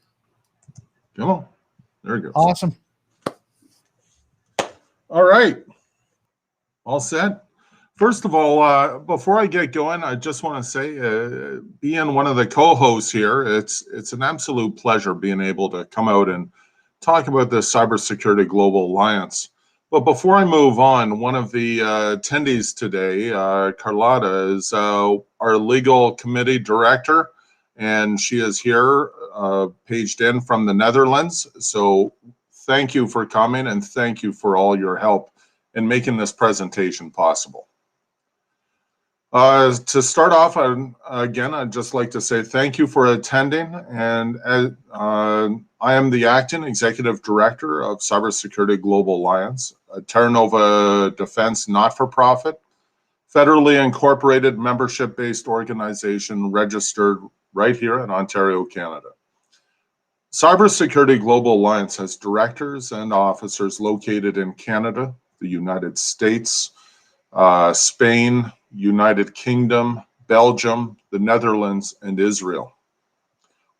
Come on. There we go. Awesome. All right. All set. First of all, before I get going, I just want to say, being one of the co-hosts here, it's an absolute pleasure being able to come out and talk about the Cybersecurity Global Alliance. But before I move on, one of the attendees today, Carlotta, is our legal committee director, and she is here, paged in from the Netherlands. So thank you for coming, and thank you for all your help in making this presentation possible. To start off, again, I'd just like to say thank you for attending. And I am the acting executive director of Cybersecurity Global Alliance, a Terranova defense not-for-profit, federally incorporated membership-based organization registered right here in Ontario, Canada. Cybersecurity Global Alliance has directors and officers located in Canada, the United States, Spain, United Kingdom, Belgium, the Netherlands, and Israel.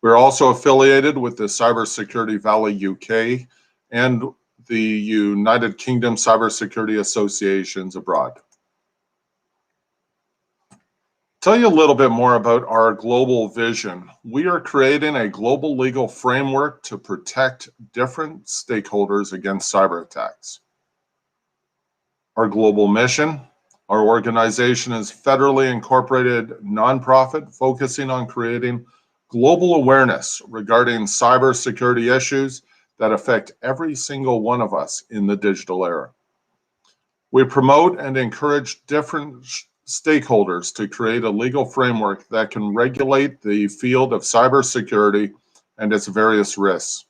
We're also affiliated with the Cybersecurity Valley UK and the United Kingdom Cybersecurity Associations abroad. Tell you a little bit more about our global vision. We are creating a global legal framework to protect different stakeholders against cyber attacks. Our global mission: our organization is federally incorporated nonprofit focusing on creating global awareness regarding cybersecurity issues that affect every single one of us in the digital era. We promote and encourage different stakeholders to create a legal framework that can regulate the field of cybersecurity and its various risks.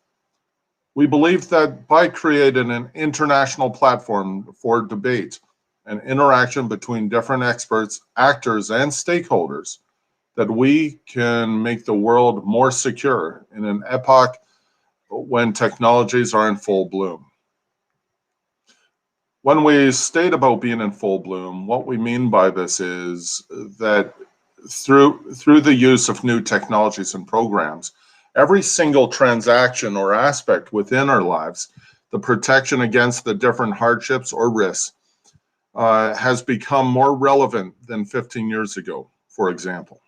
We believe that by creating an international platform for debate and interaction between different experts, actors, and stakeholders, that we can make the world more secure in an epoch when technologies are in full bloom. When we state about being in full bloom, what we mean by this is that through the use of new technologies and programs, every single transaction or aspect within our lives the protection against the different hardships or risks has become more relevant than 15 years ago, for example.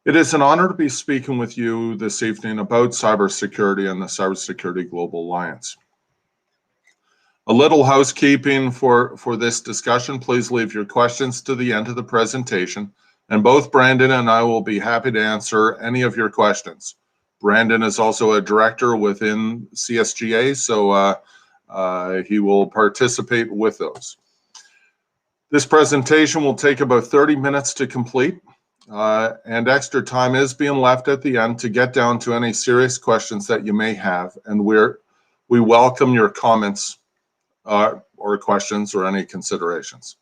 It is an honor to be speaking with you this evening about cybersecurity and the Cybersecurity Global Alliance. A little housekeeping for this discussion. Please leave your questions to the end of the presentation, and both Brandon and I will be happy to answer any of your questions. Brandon is also a director within CSGA, so he will participate with those. This presentation will take about 30 minutes to complete, and extra time is being left at the end to get down to any serious questions that you may have, and we welcome your comments or questions or any considerations.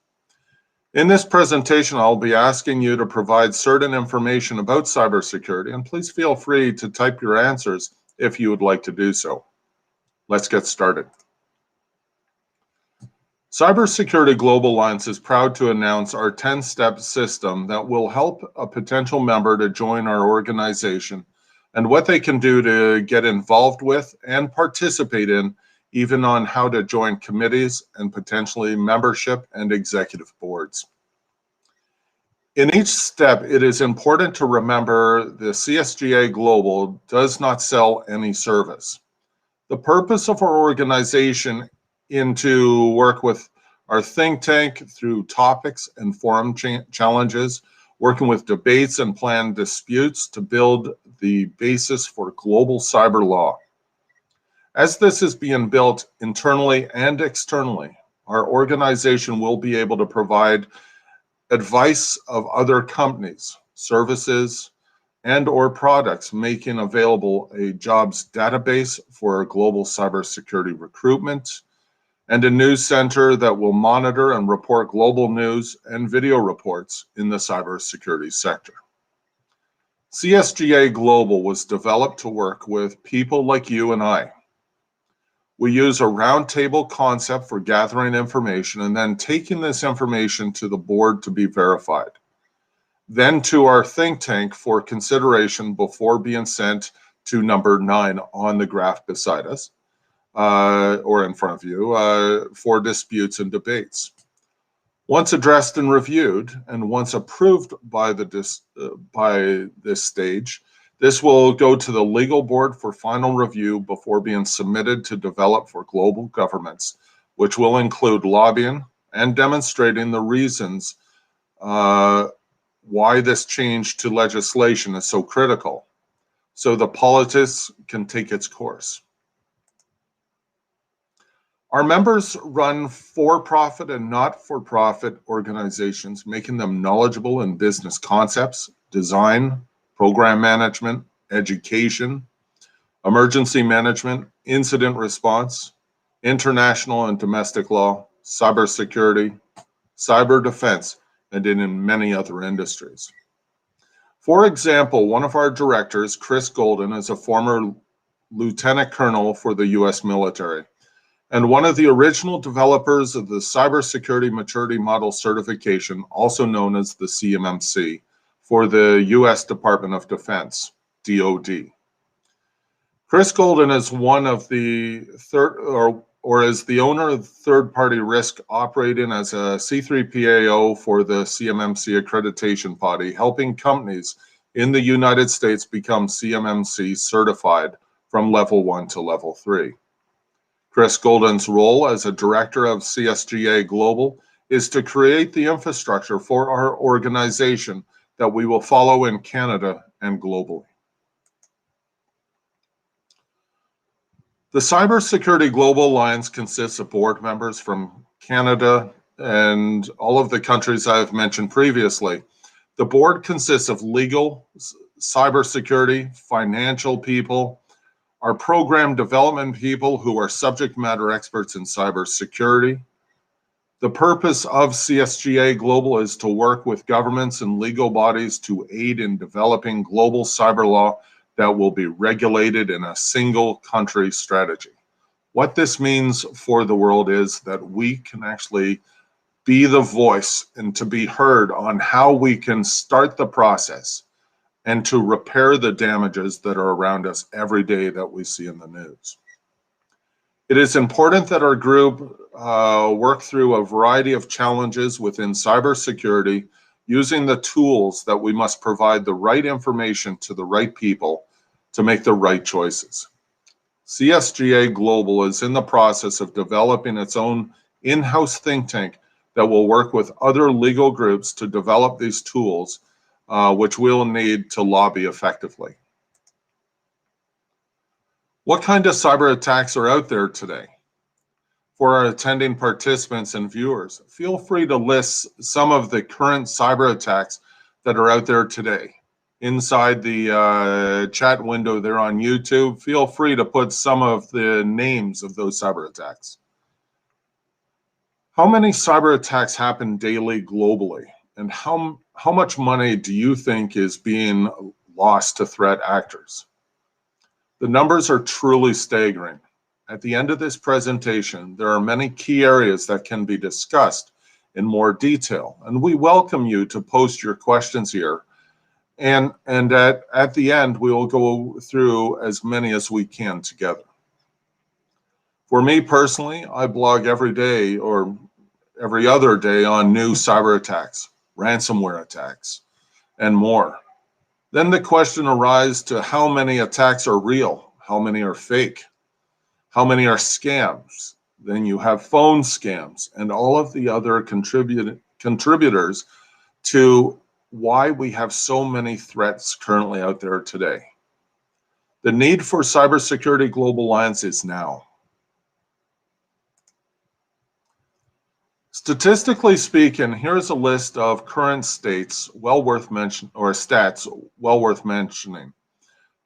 In this presentation, I'll be asking you to provide certain information about cybersecurity, and please feel free to type your answers if you would like to do so. Let's get started. Cybersecurity Global Alliance is proud to announce our 10-step system that will help a potential member to join our organization and what they can do to get involved with and participate in, even on how to join committees and potentially membership and executive boards. In each step, it is important to remember the CSGA Global does not sell any service. The purpose of our organization is to work with our think tank through topics and forum challenges, working with debates and planned disputes to build the basis for global cyber law. As this is being built internally and externally, our organization will be able to provide advice of other companies, services, and or products, making available a jobs database for global cybersecurity recruitment, and a news center that will monitor and report global news and video reports in the cybersecurity sector. CSGA Global was developed to work with people like you and I. We use a roundtable concept for gathering information and then taking this information to the board to be verified. Then to our think tank for consideration before being sent to number 9 on the graph beside us, or in front of you, for disputes and debates. Once addressed and reviewed, and once approved by this stage, this will go to the legal board for final review before being submitted to develop for global governments, which will include lobbying and demonstrating the reasons why this change to legislation is so critical, so the politics can take its course. Our members run for-profit and not-for-profit organizations, making them knowledgeable in business concepts, design, program management, education, emergency management, incident response, international and domestic law, cybersecurity, cyber defense, and in many other industries. For example, one of our directors, Chris Golden, is a former lieutenant colonel for the US military, and one of the original developers of the Cybersecurity Maturity Model Certification, also known as the CMMC, for the US Department of Defense, DoD. Chris Golden is one of the is the owner of third-party risk operating as a C3PAO for the CMMC accreditation body, helping companies in the United States become CMMC certified from level 1 to level 3. Chris Golden's role as a director of CSGA Global is to create the infrastructure for our organization that we will follow in Canada and globally. The Cybersecurity Global Alliance consists of board members from Canada and all of the countries I have mentioned previously. The board consists of legal, cybersecurity, financial people, our program development people who are subject matter experts in cybersecurity. The purpose of CSGA Global is to work with governments and legal bodies to aid in developing global cyber law that will be regulated in a single country strategy. What this means for the world is that we can actually be the voice and to be heard on how we can start the process and to repair the damages that are around us every day that we see in the news. It is important that our group work through a variety of challenges within cybersecurity using the tools that we must provide the right information to the right people to make the right choices. CSGA Global is in the process of developing its own in-house think tank that will work with other legal groups to develop these tools, which we'll need to lobby effectively. What kind of cyber attacks are out there today? For our attending participants and viewers, feel free to list some of the current cyber attacks that are out there today. Inside the chat window there on YouTube, feel free to put some of the names of those cyber attacks. How many cyber attacks happen daily globally? And how much money do you think is being lost to threat actors? The numbers are truly staggering. At the end of this presentation, there are many key areas that can be discussed in more detail, and we welcome you to post your questions here. And at the end, we will go through as many as we can together. For me personally, I blog every day or every other day on new cyber attacks, ransomware attacks, and more. Then the question arises to how many attacks are real, how many are fake, how many are scams. Then you have phone scams and all of the other contributors to why we have so many threats currently out there today. The need for Cybersecurity Global Alliance is now. Statistically speaking, here's a list of current states well worth mentioning, or stats well worth mentioning.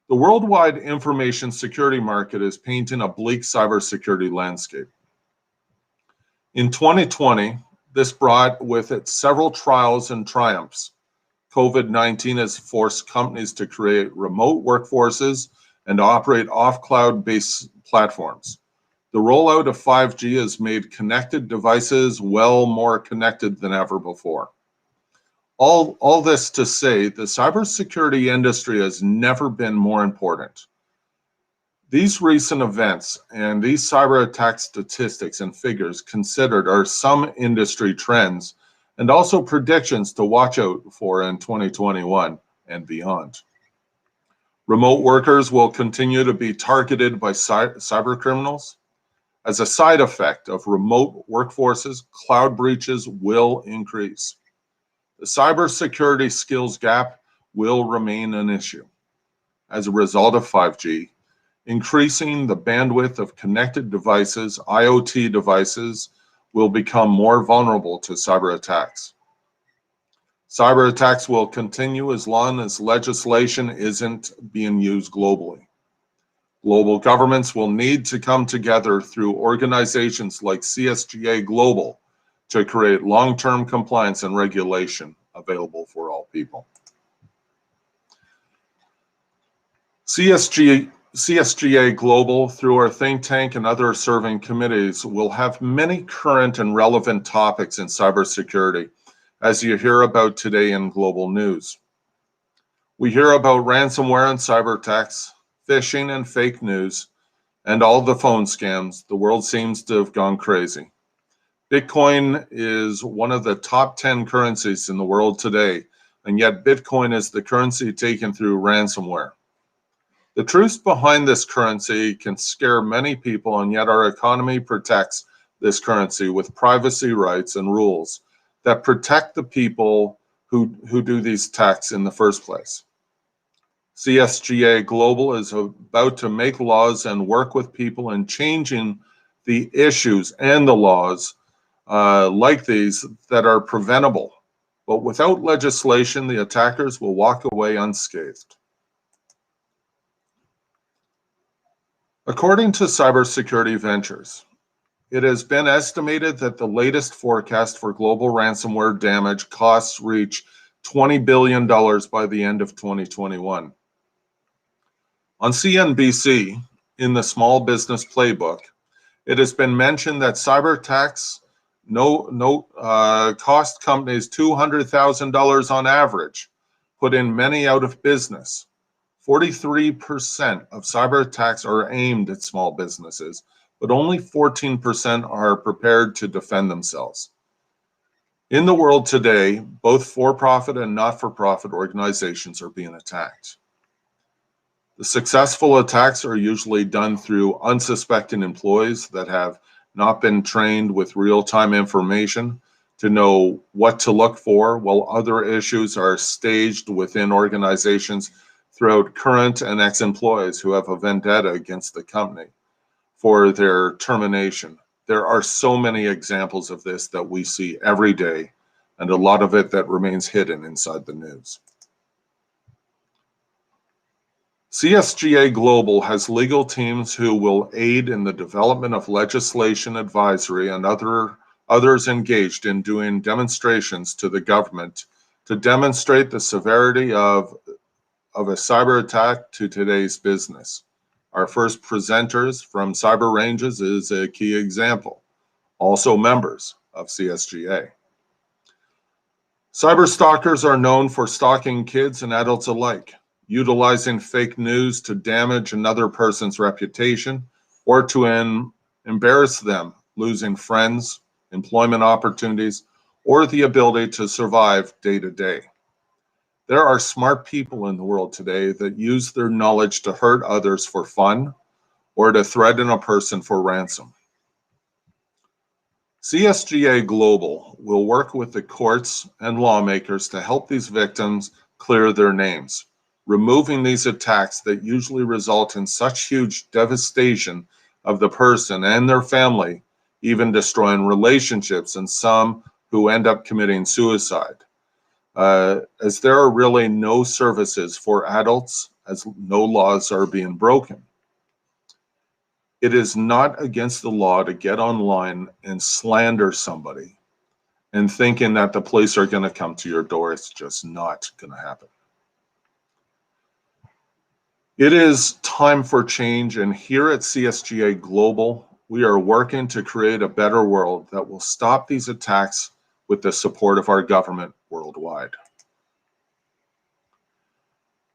The worldwide information security market is painting a bleak cybersecurity landscape. In 2020, this brought with it several trials and triumphs. COVID-19 has forced companies to create remote workforces and operate off-cloud-based platforms. The rollout of 5G has made connected devices well more connected than ever before. All this to say, the cybersecurity industry has never been more important. These recent events and these cyber attack statistics and figures considered are some industry trends and also predictions to watch out for in 2021 and beyond. Remote workers will continue to be targeted by cyber criminals. As a side effect of remote workforces, cloud breaches will increase. The cybersecurity skills gap will remain an issue. As a result of 5G, increasing the bandwidth of connected devices, IoT devices, will become more vulnerable to cyber attacks. Cyber attacks will continue as long as legislation isn't being used globally. Global governments will need to come together through organizations like CSGA Global to create long-term compliance and regulation available for all people. CSGA Global, through our think tank and other serving committees, will have many current and relevant topics in cybersecurity, as you hear about today in global news. We hear about ransomware and cyber attacks, phishing and fake news, and all the phone scams. The world seems to have gone crazy. Bitcoin is one of the top 10 currencies in the world today, and yet Bitcoin is the currency taken through ransomware. The truth behind this currency can scare many people, and yet our economy protects this currency with privacy rights and rules that protect the people who do these attacks in the first place. CSGA Global is about to make laws and work with people in changing the issues and the laws like these that are preventable. But without legislation, the attackers will walk away unscathed. According to Cybersecurity Ventures, it has been estimated that the latest forecast for global ransomware damage costs reach $20 billion by the end of 2021. On CNBC, in the Small Business Playbook, it has been mentioned that cyber attacks cost companies $200,000 on average, put in many out of business. 43% of cyber attacks are aimed at small businesses, but only 14% are prepared to defend themselves. In the world today, both for-profit and not-for-profit organizations are being attacked. The successful attacks are usually done through unsuspecting employees that have not been trained with real-time information to know what to look for, while other issues are staged within organizations throughout current and ex-employees who have a vendetta against the company for their termination. There are so many examples of this that we see every day, and a lot of it that remains hidden inside the news. CSGA Global has legal teams who will aid in the development of legislation advisory and others engaged in doing demonstrations to the government to demonstrate the severity of a cyber attack to today's business. Our first presenters from Cyber Ranges is a key example, also members of CSGA. Cyber stalkers are known for stalking kids and adults alike, utilizing fake news to damage another person's reputation or to embarrass them, losing friends, employment opportunities, or the ability to survive day to day. There are smart people in the world today that use their knowledge to hurt others for fun or to threaten a person for ransom. CSGA Global will work with the courts and lawmakers to help these victims clear their names, removing these attacks that usually result in such huge devastation of the person and their family, even destroying relationships, and some who end up committing suicide. As there are really no services for adults, as no laws are being broken. It is not against the law to get online and slander somebody and thinking that the police are going to come to your door. It's just not going to happen. It is time for change, and here at CSGA Global, we are working to create a better world that will stop these attacks with the support of our government worldwide.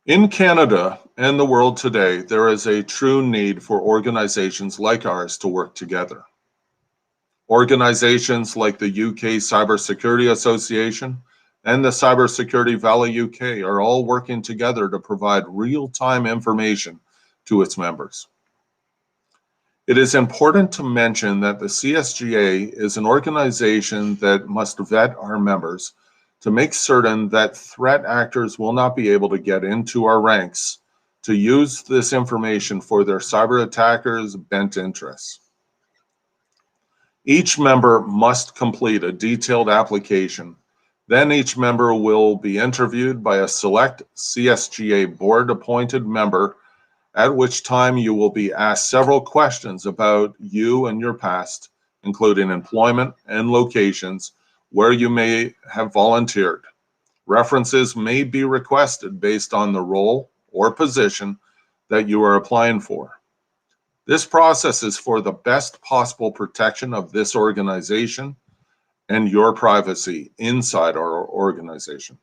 In Canada and the world today, there is a true need for organizations like ours to work together. Organizations like the UK Cybersecurity Association and the Cybersecurity Valley UK are all working together to provide real-time information to its members. It is important to mention that the CSGA is an organization that must vet our members to make certain that threat actors will not be able to get into our ranks to use this information for their cyber attackers' bent interests. Each member must complete a detailed application. Then each member will be interviewed by a select CSGA board-appointed member, at which time you will be asked several questions about you and your past, including employment and locations where you may have volunteered. References may be requested based on the role or position that you are applying for. This process is for the best possible protection of this organization and your privacy inside our organization.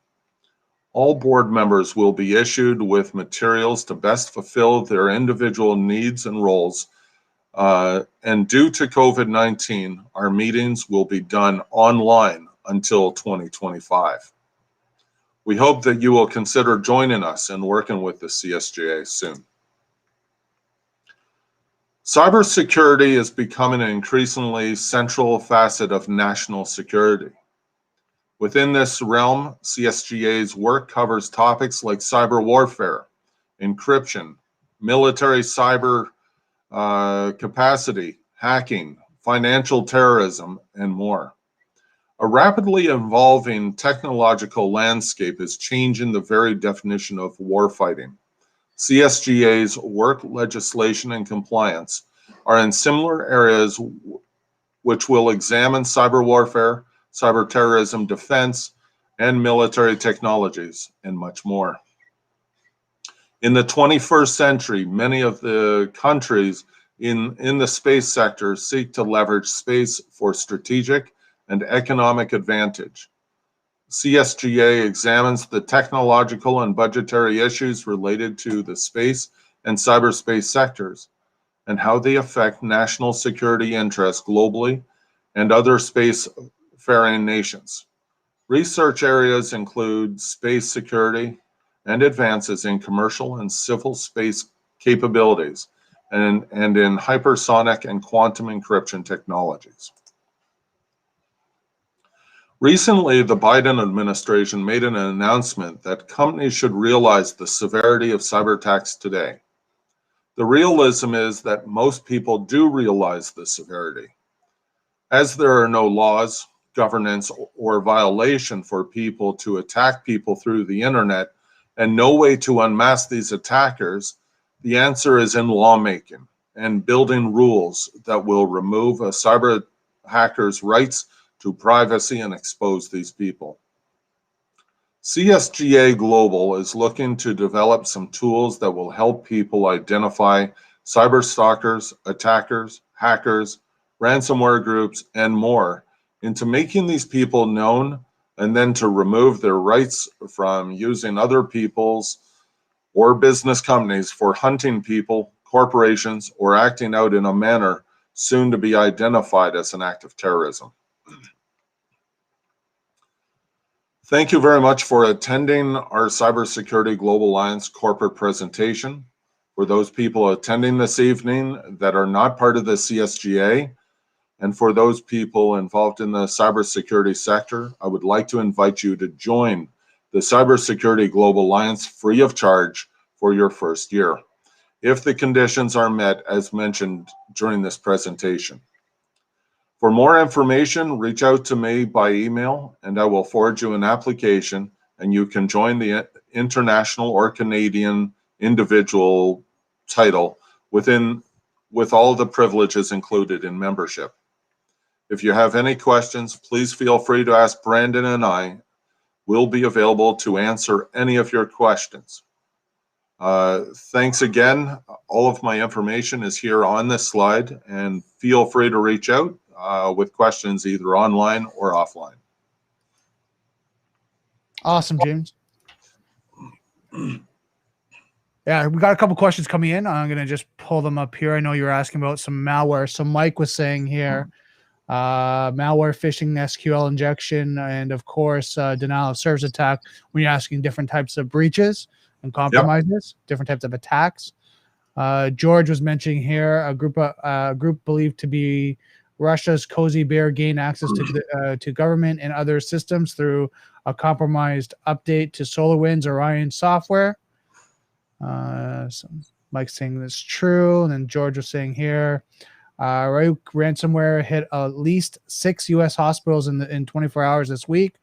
All board members will be issued with materials to best fulfill their individual needs and roles. And due to COVID-19, our meetings will be done online until 2025. We hope that you will consider joining us and working with the CSGA soon. Cybersecurity is becoming an increasingly central facet of national security. Within this realm, CSGA's work covers topics like cyber warfare, encryption, military cyber capacity, hacking, financial terrorism, and more. A rapidly evolving technological landscape is changing the very definition of warfighting. CSGA's work, legislation, and compliance are in similar areas which will examine cyber warfare, cyber terrorism defense, and military technologies, and much more. In the 21st century, many of the countries in the space sector seek to leverage space for strategic and economic advantage. CSGA examines the technological and budgetary issues related to the space and cyberspace sectors and how they affect national security interests globally and other spacefaring nations. Research areas include space security and advances in commercial and civil space capabilities and in hypersonic and quantum encryption technologies. Recently, the Biden administration made an announcement that companies should realize the severity of cyber attacks today. The realism is that most people do realize the severity. As there are no laws, governance, or violation for people to attack people through the internet, and no way to unmask these attackers, the answer is in lawmaking and building rules that will remove a cyber hacker's rights to privacy and expose these people. CSGA Global is looking to develop some tools that will help people identify cyber stalkers, attackers, hackers, ransomware groups, and more, into making these people known and then to remove their rights from using other people's or business companies for hunting people, corporations, or acting out in a manner soon to be identified as an act of terrorism. Thank you very much for attending our Cybersecurity Global Alliance corporate presentation. For those people attending this evening that are not part of the CSGA, and for those people involved in the cybersecurity sector, I would like to invite you to join the Cybersecurity Global Alliance free of charge for your first year, if the conditions are met as mentioned during this presentation. For more information, reach out to me by email and I will forward you an application and you can join the international or Canadian individual title with all the privileges included in membership. If you have any questions, please feel free to ask Brandon and I. We'll be available to answer any of your questions. Thanks again. All of my information is here on this slide and feel free to reach out with questions either online or offline. Awesome, James. Yeah, we got a couple questions coming in. I'm going to just pull them up here. I know you were asking about some malware. So Mike was saying here, malware, phishing, SQL injection, and of course, denial of service attack when you're asking different types of breaches and compromises, different types of attacks. George was mentioning here a group believed to be Russia's Cozy Bear gained access to government and other systems through a compromised update to SolarWinds Orion software. So Mike's saying that's true. And then George was saying here, ransomware hit at least 6 U.S. hospitals in 24 hours this week,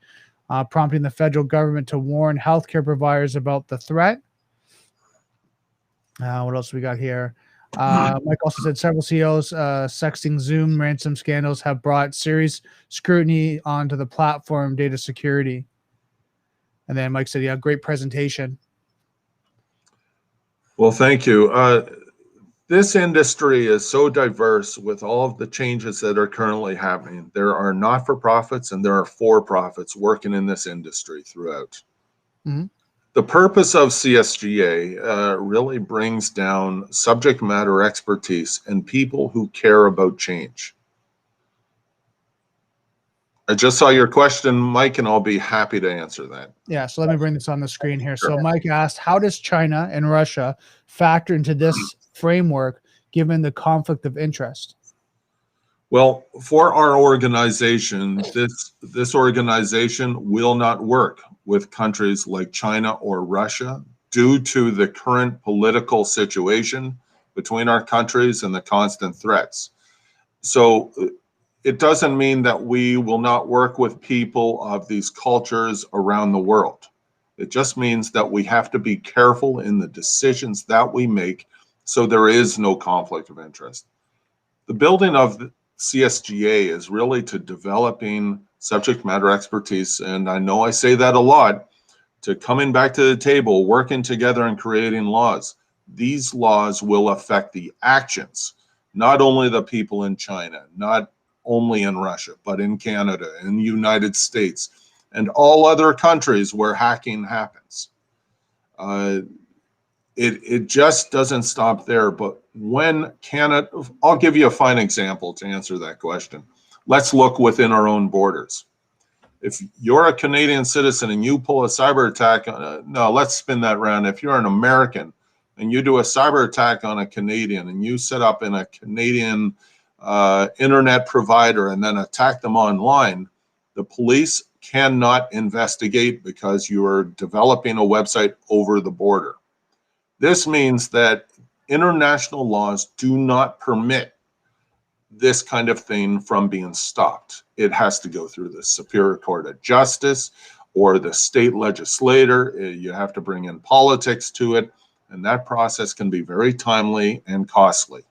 prompting the federal government to warn healthcare providers about the threat. What else we got here? Mike also said several CEOs sexting Zoom ransom scandals have brought serious scrutiny onto the platform data security. And then Mike said, yeah, great presentation. Well, thank you. This industry is so diverse with all of the changes that are currently happening. There are not-for-profits and there are for-profits working in this industry throughout. Mm-hmm. The purpose of CSGA really brings down subject matter expertise and people who care about change. I just saw your question, Mike, and I'll be happy to answer that. Yeah, so let me bring this on the screen here. Sure. So Mike asked, how does China and Russia factor into this framework given the conflict of interest? Well, for our organization, this organization will not work with countries like China or Russia due to the current political situation between our countries and the constant threats. So it doesn't mean that we will not work with people of these cultures around the world. It just means that we have to be careful in the decisions that we make so there is no conflict of interest. The building of CSGA is really to developing subject matter expertise, and I know I say that a lot, to coming back to the table, working together and creating laws. These laws will affect the actions, not only the people in China, not only in Russia, but in Canada, in the United States, and all other countries where hacking happens. It just doesn't stop there. But when Canada, I'll give you a fine example to answer that question. Let's look within our own borders. If you're a Canadian citizen and you pull a cyber attack, no, let's spin that around. If you're an American and you do a cyber attack on a Canadian and you set up in a Canadian internet provider and then attack them online, the police cannot investigate because you are developing a website over the border. This means that international laws do not permit this kind of thing from being stopped. It has to go through the Superior Court of Justice or the state legislator. You have to bring in politics to it, and that process can be very timely and costly.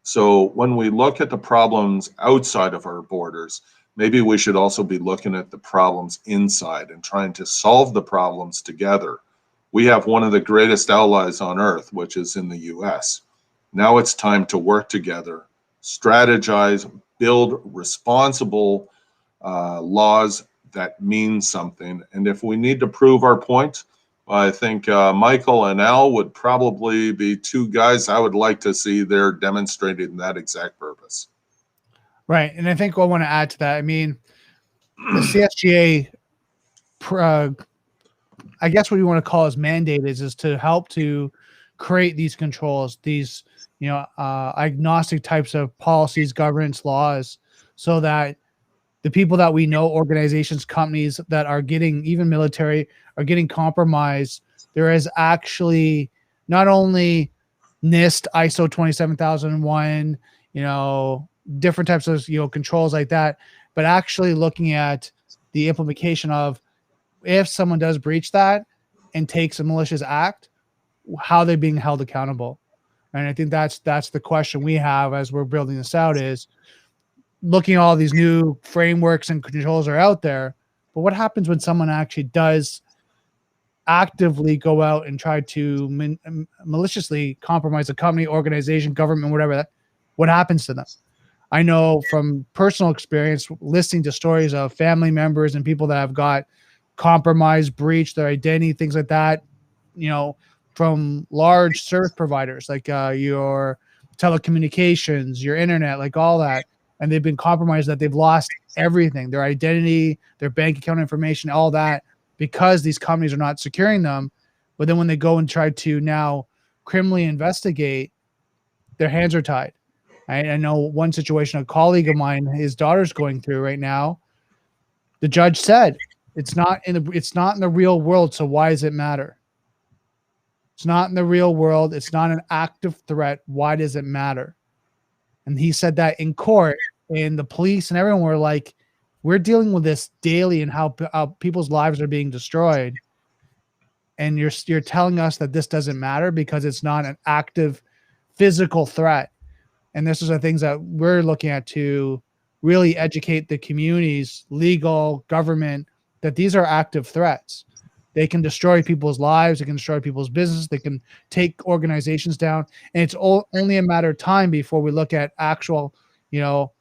So when we look at the problems outside of our borders, maybe we should also be looking at the problems inside and trying to solve the problems together. We have one of the greatest allies on earth, which is in the US. Now it's time to work together, strategize, build responsible laws that mean something. And if we need to prove our point, I think Michael and Al would probably be two guys I would like to see there demonstrating that exact purpose. Right. And I think I want to add to that. I mean, the CSGA, I guess what you want to call as mandate is to help to create these controls, these, you know, agnostic types of policies, governance, laws, so that the people that we know, organizations, companies that are getting, even military, are getting compromised. There is actually not only NIST, ISO 27001, you know, different types of, you know, controls like that, but actually looking at the implementation of if someone does breach that and takes a malicious act, how they're being held accountable. And I think that's the question we have as we're building this out, is looking at all these new frameworks and controls are out there, but what happens when someone actually does actively go out and try to maliciously compromise a company, organization, government, whatever, what happens to them? I know from personal experience, listening to stories of family members and people that have got compromised, breached their identity, things like that, you know, from large service providers like your telecommunications, your internet, like all that. And they've been compromised, that they've lost everything, their identity, their bank account information, all that, because these companies are not securing them. But then when they go and try to now criminally investigate, their hands are tied. I know one situation, a colleague of mine, his daughter's going through right now. The judge said it's not in the real world, so why does it matter? It's not in the real world. It's not an active threat. Why does it matter? And he said that in court, and the police and everyone were like, we're dealing with this daily and how people's lives are being destroyed. And you're telling us that this doesn't matter because it's not an active physical threat. And this is the things that we're looking at to really educate the communities, legal, government, that these are active threats. They can destroy people's lives. They can destroy people's business. They can take organizations down. And it's only a matter of time before we look at actual, you know,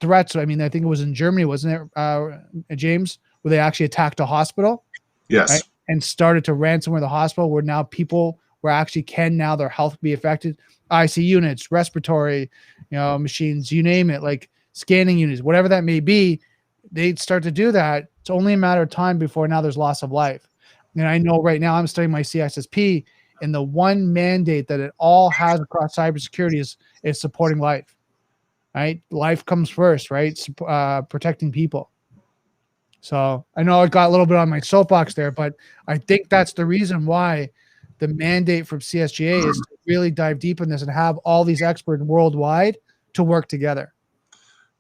threats. I mean, I think it was in Germany, wasn't it, James, where they actually attacked a hospital? Yes. Right? And started to ransomware the hospital, where now people were actually now their health be affected. IC units, respiratory, you know, machines, you name it, like scanning units, whatever that may be, they'd start to do that. It's only a matter of time before now there's loss of life. And I know right now I'm studying my CISSP, and the one mandate that it all has across cybersecurity is supporting life, right? Life comes first, right? Protecting people. So I know I got a little bit on my soapbox there, but I think that's the reason why the mandate from CSGA is to really dive deep in this and have all these experts worldwide to work together.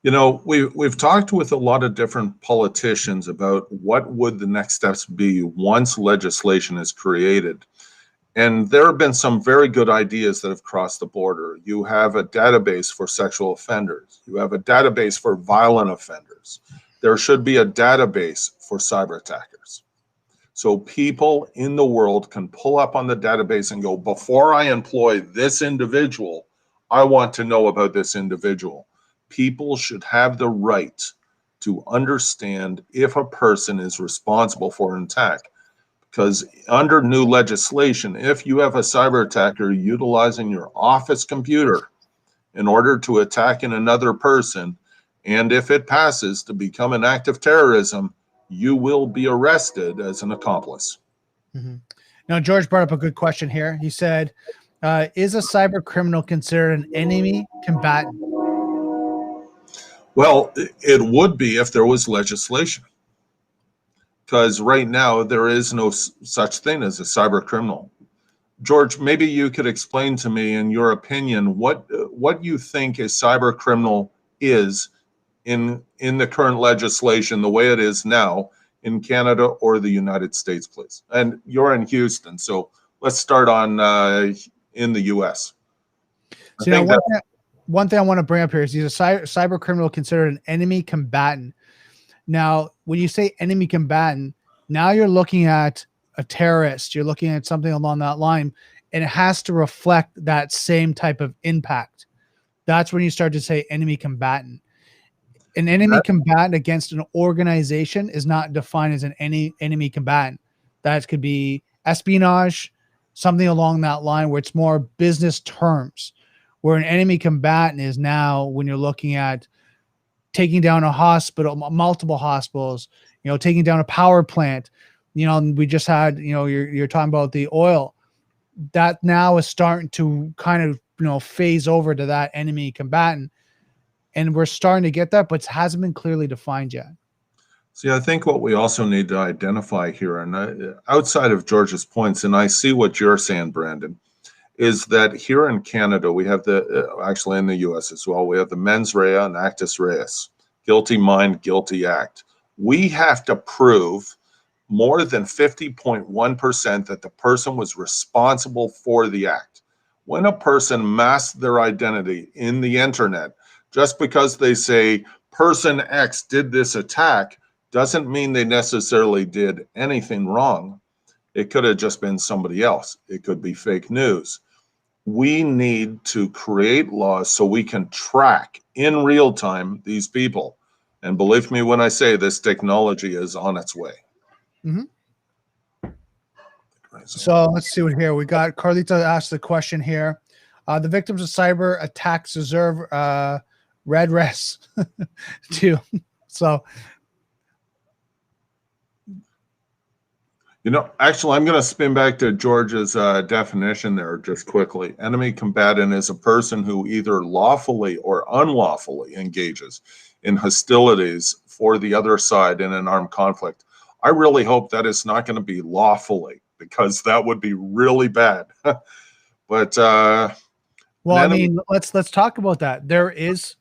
You know, we've talked with a lot of different politicians about what would the next steps be once legislation is created. And there have been some very good ideas that have crossed the border. You have a database for sexual offenders. You have a database for violent offenders. There should be a database for cyber attackers. So people in the world can pull up on the database and go, before I employ this individual, I want to know about this individual. People should have the right to understand if a person is responsible for an attack. Because under new legislation, if you have a cyber attacker utilizing your office computer in order to attack another person, and if it passes to become an act of terrorism, you will be arrested as an accomplice. Mm-hmm. Now, George brought up a good question here. He said, is a cyber criminal considered an enemy combatant? Well, it would be if there was legislation. Because right now there is no such thing as a cyber criminal. George, maybe you could explain to me, in your opinion, what you think a cyber criminal is in the current legislation, the way it is now in Canada or the United States, please. And you're in Houston, so let's start on in the U.S. So one thing I want to bring up here is he's a cyber criminal considered an enemy combatant. Now, when you say enemy combatant, now you're looking at a terrorist. You're looking at something along that line, and it has to reflect that same type of impact. That's when you start to say enemy combatant. An enemy combatant against an organization is not defined as an enemy combatant. That could be espionage, something along that line where it's more business terms, where an enemy combatant is now when you're looking at taking down a hospital, multiple hospitals, taking down a power plant. We just had, you're talking about the oil that now is starting to kind of, phase over to that enemy combatant. And we're starting to get that, but it hasn't been clearly defined yet. See, I think what we also need to identify here, and outside of George's points, and I see what you're saying, Brandon, is that here in Canada, we have actually in the US as well, we have the mens rea and actus reus, guilty mind, guilty act. We have to prove more than 50.1% that the person was responsible for the act. When a person masks their identity in the internet, just because they say person X did this attack doesn't mean they necessarily did anything wrong. It could have just been somebody else. It could be fake news. We need to create laws so we can track in real time these people. And believe me when I say this technology is on its way. Mm-hmm. So let's see what here. We got Carlita asked the question here. The victims of cyber attacks deserve red rest too. So, actually, I'm going to spin back to George's definition there just quickly. Enemy combatant is a person who either lawfully or unlawfully engages in hostilities for the other side in an armed conflict. I really hope that it's not going to be lawfully, because that would be really bad. But well, I mean, let's talk about that. There is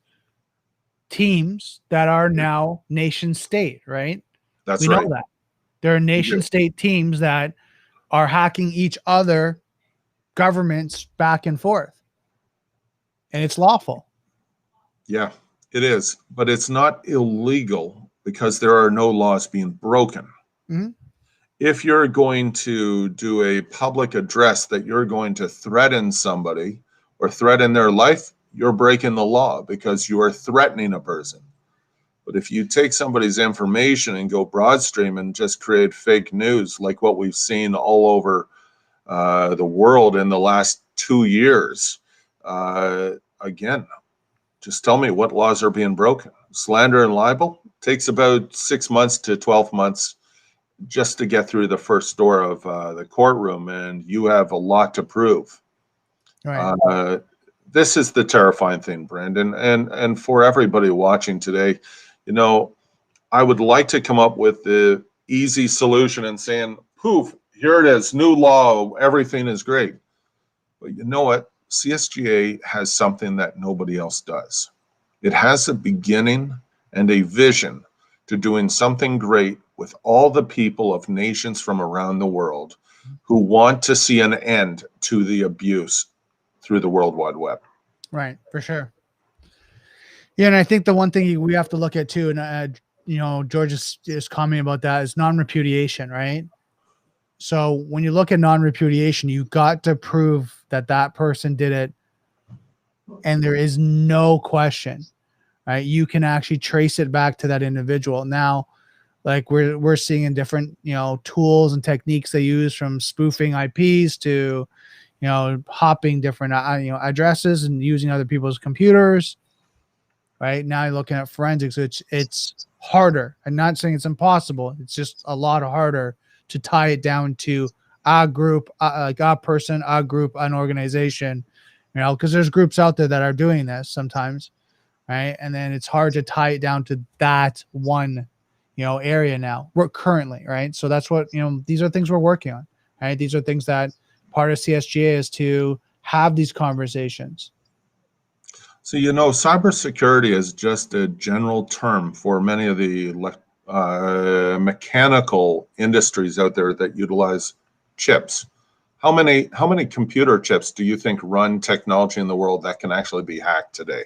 teams that are now nation state, right? That's we right. know that there are nation state teams that are hacking each other governments back and forth, and it's lawful. Yeah, it is, but it's not illegal because there are no laws being broken. Mm-hmm. If you're going to do a public address that you're going to threaten somebody or threaten their life, you're breaking the law because you are threatening a person. But if you take somebody's information and go broadstream and just create fake news, like what we've seen all over the world in the last 2 years, again, just tell me what laws are being broken. Slander and libel takes about 6 months to 12 months just to get through the first door of the courtroom, and you have a lot to prove. Right. This is the terrifying thing, Brandon, and for everybody watching today, I would like to come up with the easy solution and saying, poof, here it is, new law, everything is great. But you know what? CSGA has something that nobody else does. It has a beginning and a vision to doing something great with all the people of nations from around the world who want to see an end to the abuse through the World Wide Web. Right, for sure. Yeah, and I think the one thing we have to look at too, and George is commenting about that, is non-repudiation, right? So when you look at non-repudiation, you got to prove that that person did it, and there is no question. right? You can actually trace it back to that individual. Now, like we're seeing in different, you know, tools and techniques they use, from spoofing IPs to, you know, hopping different you know, addresses and using other people's computers. Right now, you're looking at forensics. It's harder. I'm not saying it's impossible. It's just a lot harder to tie it down to a group, like a person, a group, an organization. You know, because there's groups out there that are doing this sometimes, right? And then it's hard to tie it down to that one, you know, area now. We're currently, right? So that's what, you know, these are things we're working on, right? These are things that part of CSGA is to have these conversations. So, you know, cybersecurity is just a general term for many of the mechanical industries out there that utilize chips. How many computer chips do you think run technology in the world that can actually be hacked today?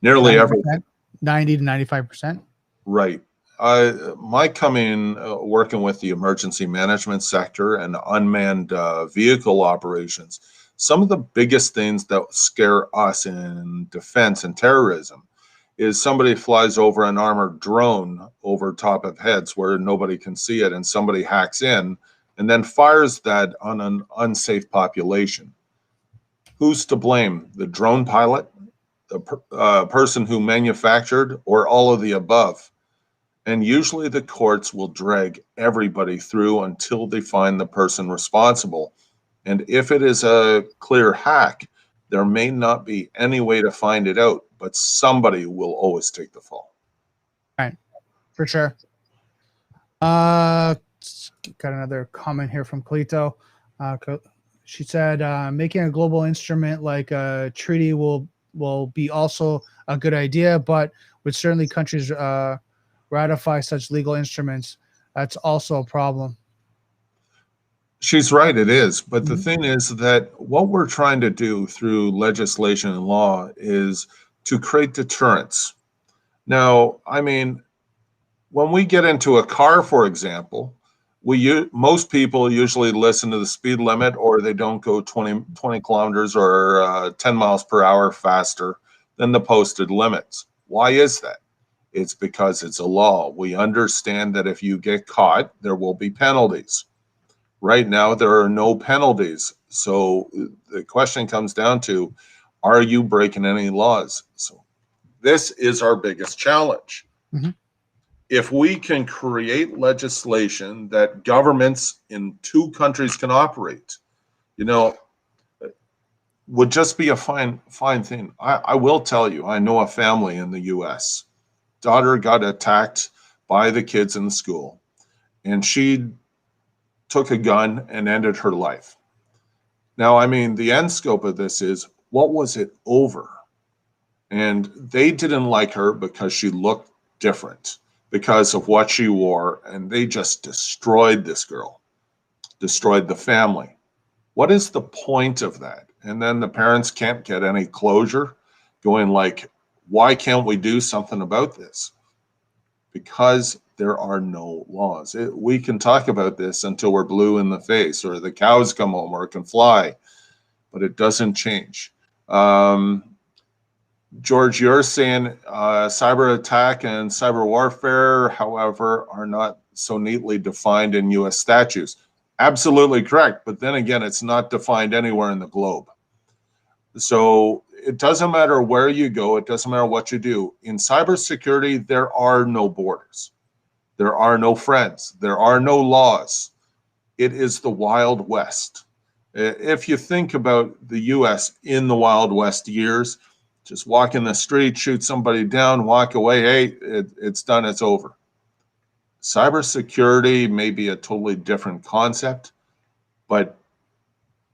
Nearly everything. 90 to 95%. Right. My working with the emergency management sector and unmanned vehicle operations, some of the biggest things that scare us in defense and terrorism is somebody flies over an armored drone over top of heads where nobody can see it, and somebody hacks in and then fires that on an unsafe population. Who's to blame? The drone pilot, the person who manufactured, or all of the above? And usually the courts will drag everybody through until they find the person responsible. And if it is a clear hack, there may not be any way to find it out, but somebody will always take the fall. Right, for sure. Got another comment here from Cleto. She said, making a global instrument like a treaty will be also a good idea, but would certainly countries ratify such legal instruments? That's also a problem. She's right, it is. But the thing is that what we're trying to do through legislation and law is to create deterrence. Now, I mean, when we get into a car, for example, most people usually listen to the speed limit, or they don't go 20 kilometers or 10 miles per hour faster than the posted limits. Why is that? It's because it's a law. We understand that if you get caught, there will be penalties. Right now, there are no penalties. So the question comes down to, are you breaking any laws? So this is our biggest challenge. If we can create legislation that governments in two countries can operate, you know, would just be a fine thing. I will tell you, I know a family in the US. Daughter got attacked by the kids in the school, and she took a gun and ended her life. Now, I mean, the end scope of this is, what was it over? And they didn't like her because she looked different, because of what she wore, and they just destroyed this girl, destroyed the family. What is the point of that? And then the parents can't get any closure, going like, why can't we do something about this? Because there are no laws. We can talk about this until we're blue in the face, or the cows come home, or it can fly, but it doesn't change. George, you're saying cyber attack and cyber warfare, however, are not so neatly defined in U.S. statutes. Absolutely correct. But then again, it's not defined anywhere in the globe. So it doesn't matter where you go. It doesn't matter what you do. In cybersecurity, there are no borders. There are no friends. There are no laws. It is the Wild West. If you think about the U.S. in the Wild West years, just walk in the street, shoot somebody down, walk away. Hey, it's done. It's over. Cybersecurity may be a totally different concept, but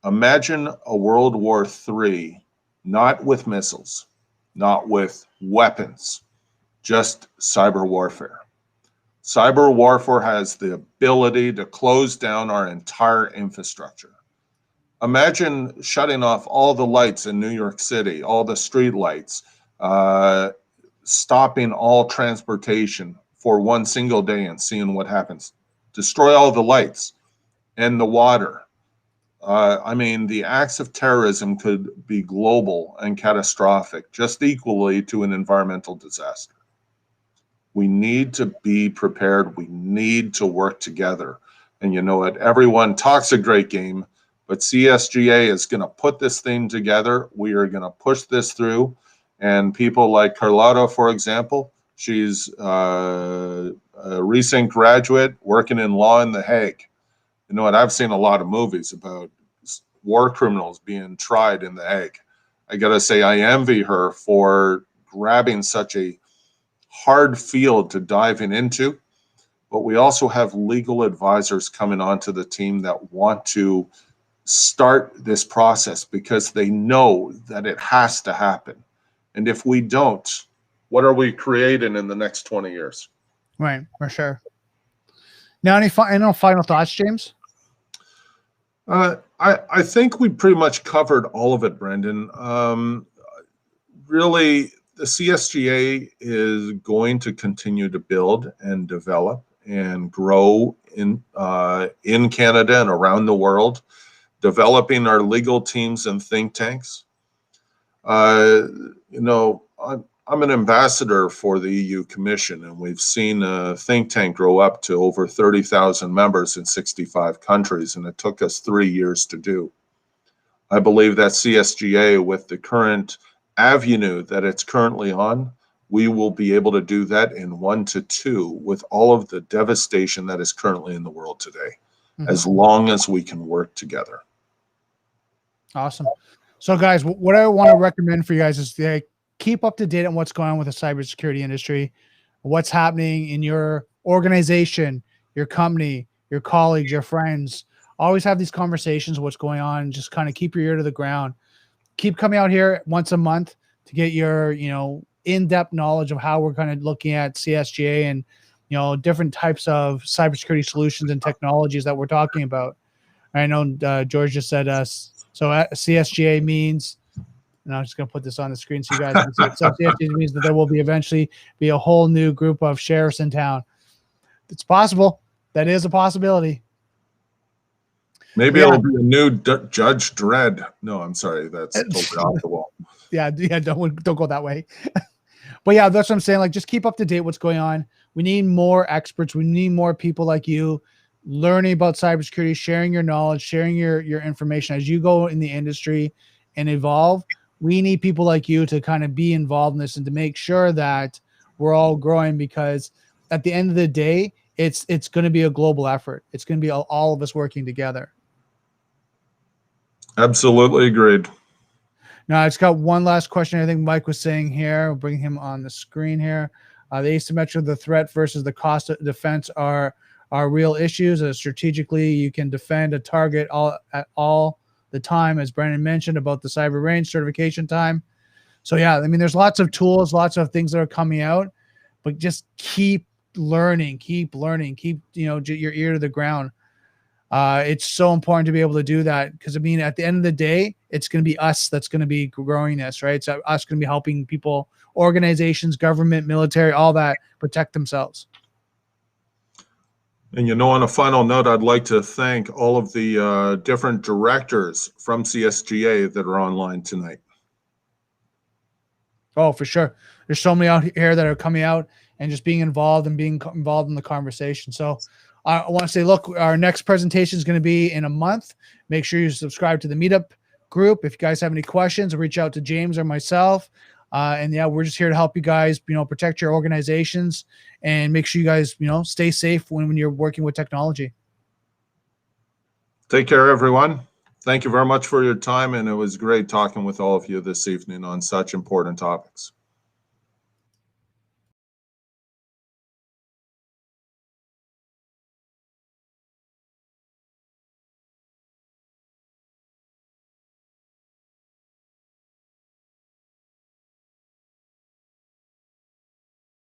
imagine a World War III, not with missiles, not with weapons, just cyber warfare. Cyber warfare has the ability to close down our entire infrastructure. Imagine shutting off all the lights in New York City, all the street lights, stopping all transportation for one single day and seeing what happens. Destroy all the lights and the water. I mean, the acts of terrorism could be global and catastrophic, just equally to an environmental disaster. We need to be prepared. We need to work together. And you know what? Everyone talks a great game, but CSGA is going to put this thing together. We are going to push this through. And people like Carlotta, for example, she's a recent graduate working in law in The Hague. You know what? I've seen a lot of movies about war criminals being tried in The Hague. I got to say, I envy her for grabbing such a hard field to dive into. But we also have legal advisors coming onto the team that want to start this process because they know that it has to happen. And if we don't, what are we creating in the next 20 years? Right, for sure. Now, any final thoughts, James? I think we pretty much covered all of it, Brendan. Really, the CSGA is going to continue to build and develop and grow in Canada and around the world, developing our legal teams and think tanks. You know, I'm an ambassador for the EU Commission, and we've seen a think tank grow up to over 30,000 members in 65 countries, and it took us 3 years to do. I believe that CSGA, with the current avenue that it's currently on, we will be able to do that in 1 to 2 with all of the devastation that is currently in the world today, as long as we can work together. Awesome. So, guys, what I want to recommend for you guys is to keep up to date on what's going on with the cybersecurity industry, what's happening in your organization, your company, your colleagues, your friends. Always have these conversations, what's going on. Just kind of keep your ear to the ground. Keep coming out here once a month to get your, in-depth knowledge of how we're kind of looking at CSGA and, different types of cybersecurity solutions and technologies that we're talking about. I know George just said so CSGA means, and I'm just going to put this on the screen so you guys can see it. So CSGA means that there will eventually be a whole new group of sheriffs in town. It's possible. That is a possibility. Maybe it'll be a new Judge Dredd. No, I'm sorry. That's totally off the wall. Yeah, don't go that way. But yeah, that's what I'm saying. Like, just keep up to date what's going on. We need more experts. We need more people like you learning about cybersecurity, sharing your knowledge, sharing your information as you go in the industry and evolve. We need people like you to kind of be involved in this and to make sure that we're all growing, because at the end of the day, it's going to be a global effort. It's going to be all of us working together. Absolutely agreed. Now, it's got one last question I think Mike was saying here. We'll bring him on the screen here. The asymmetry of the threat versus the cost of defense are real issues. Strategically, you can defend a target all the time, as Brandon mentioned about the cyber range certification time. So yeah, I mean, there's lots of tools, lots of things that are coming out, but just keep learning, keep your ear to the ground. It's so important to be able to do that, because I mean, at the end of the day, it's going to be us that's going to be growing this, right? So us going to be helping people, organizations, government, military, all that protect themselves. And on a final note, I'd like to thank all of the different directors from CSGA that are online tonight. Oh, for sure. There's so many out here that are coming out and just being involved in the conversation. So I want to say, look, our next presentation is going to be in a month. Make sure you subscribe to the meetup group. If you guys have any questions, reach out to James or myself. And yeah, we're just here to help you guys, protect your organizations and make sure you guys, stay safe when you're working with technology. Take care, everyone. Thank you very much for your time. And it was great talking with all of you this evening on such important topics.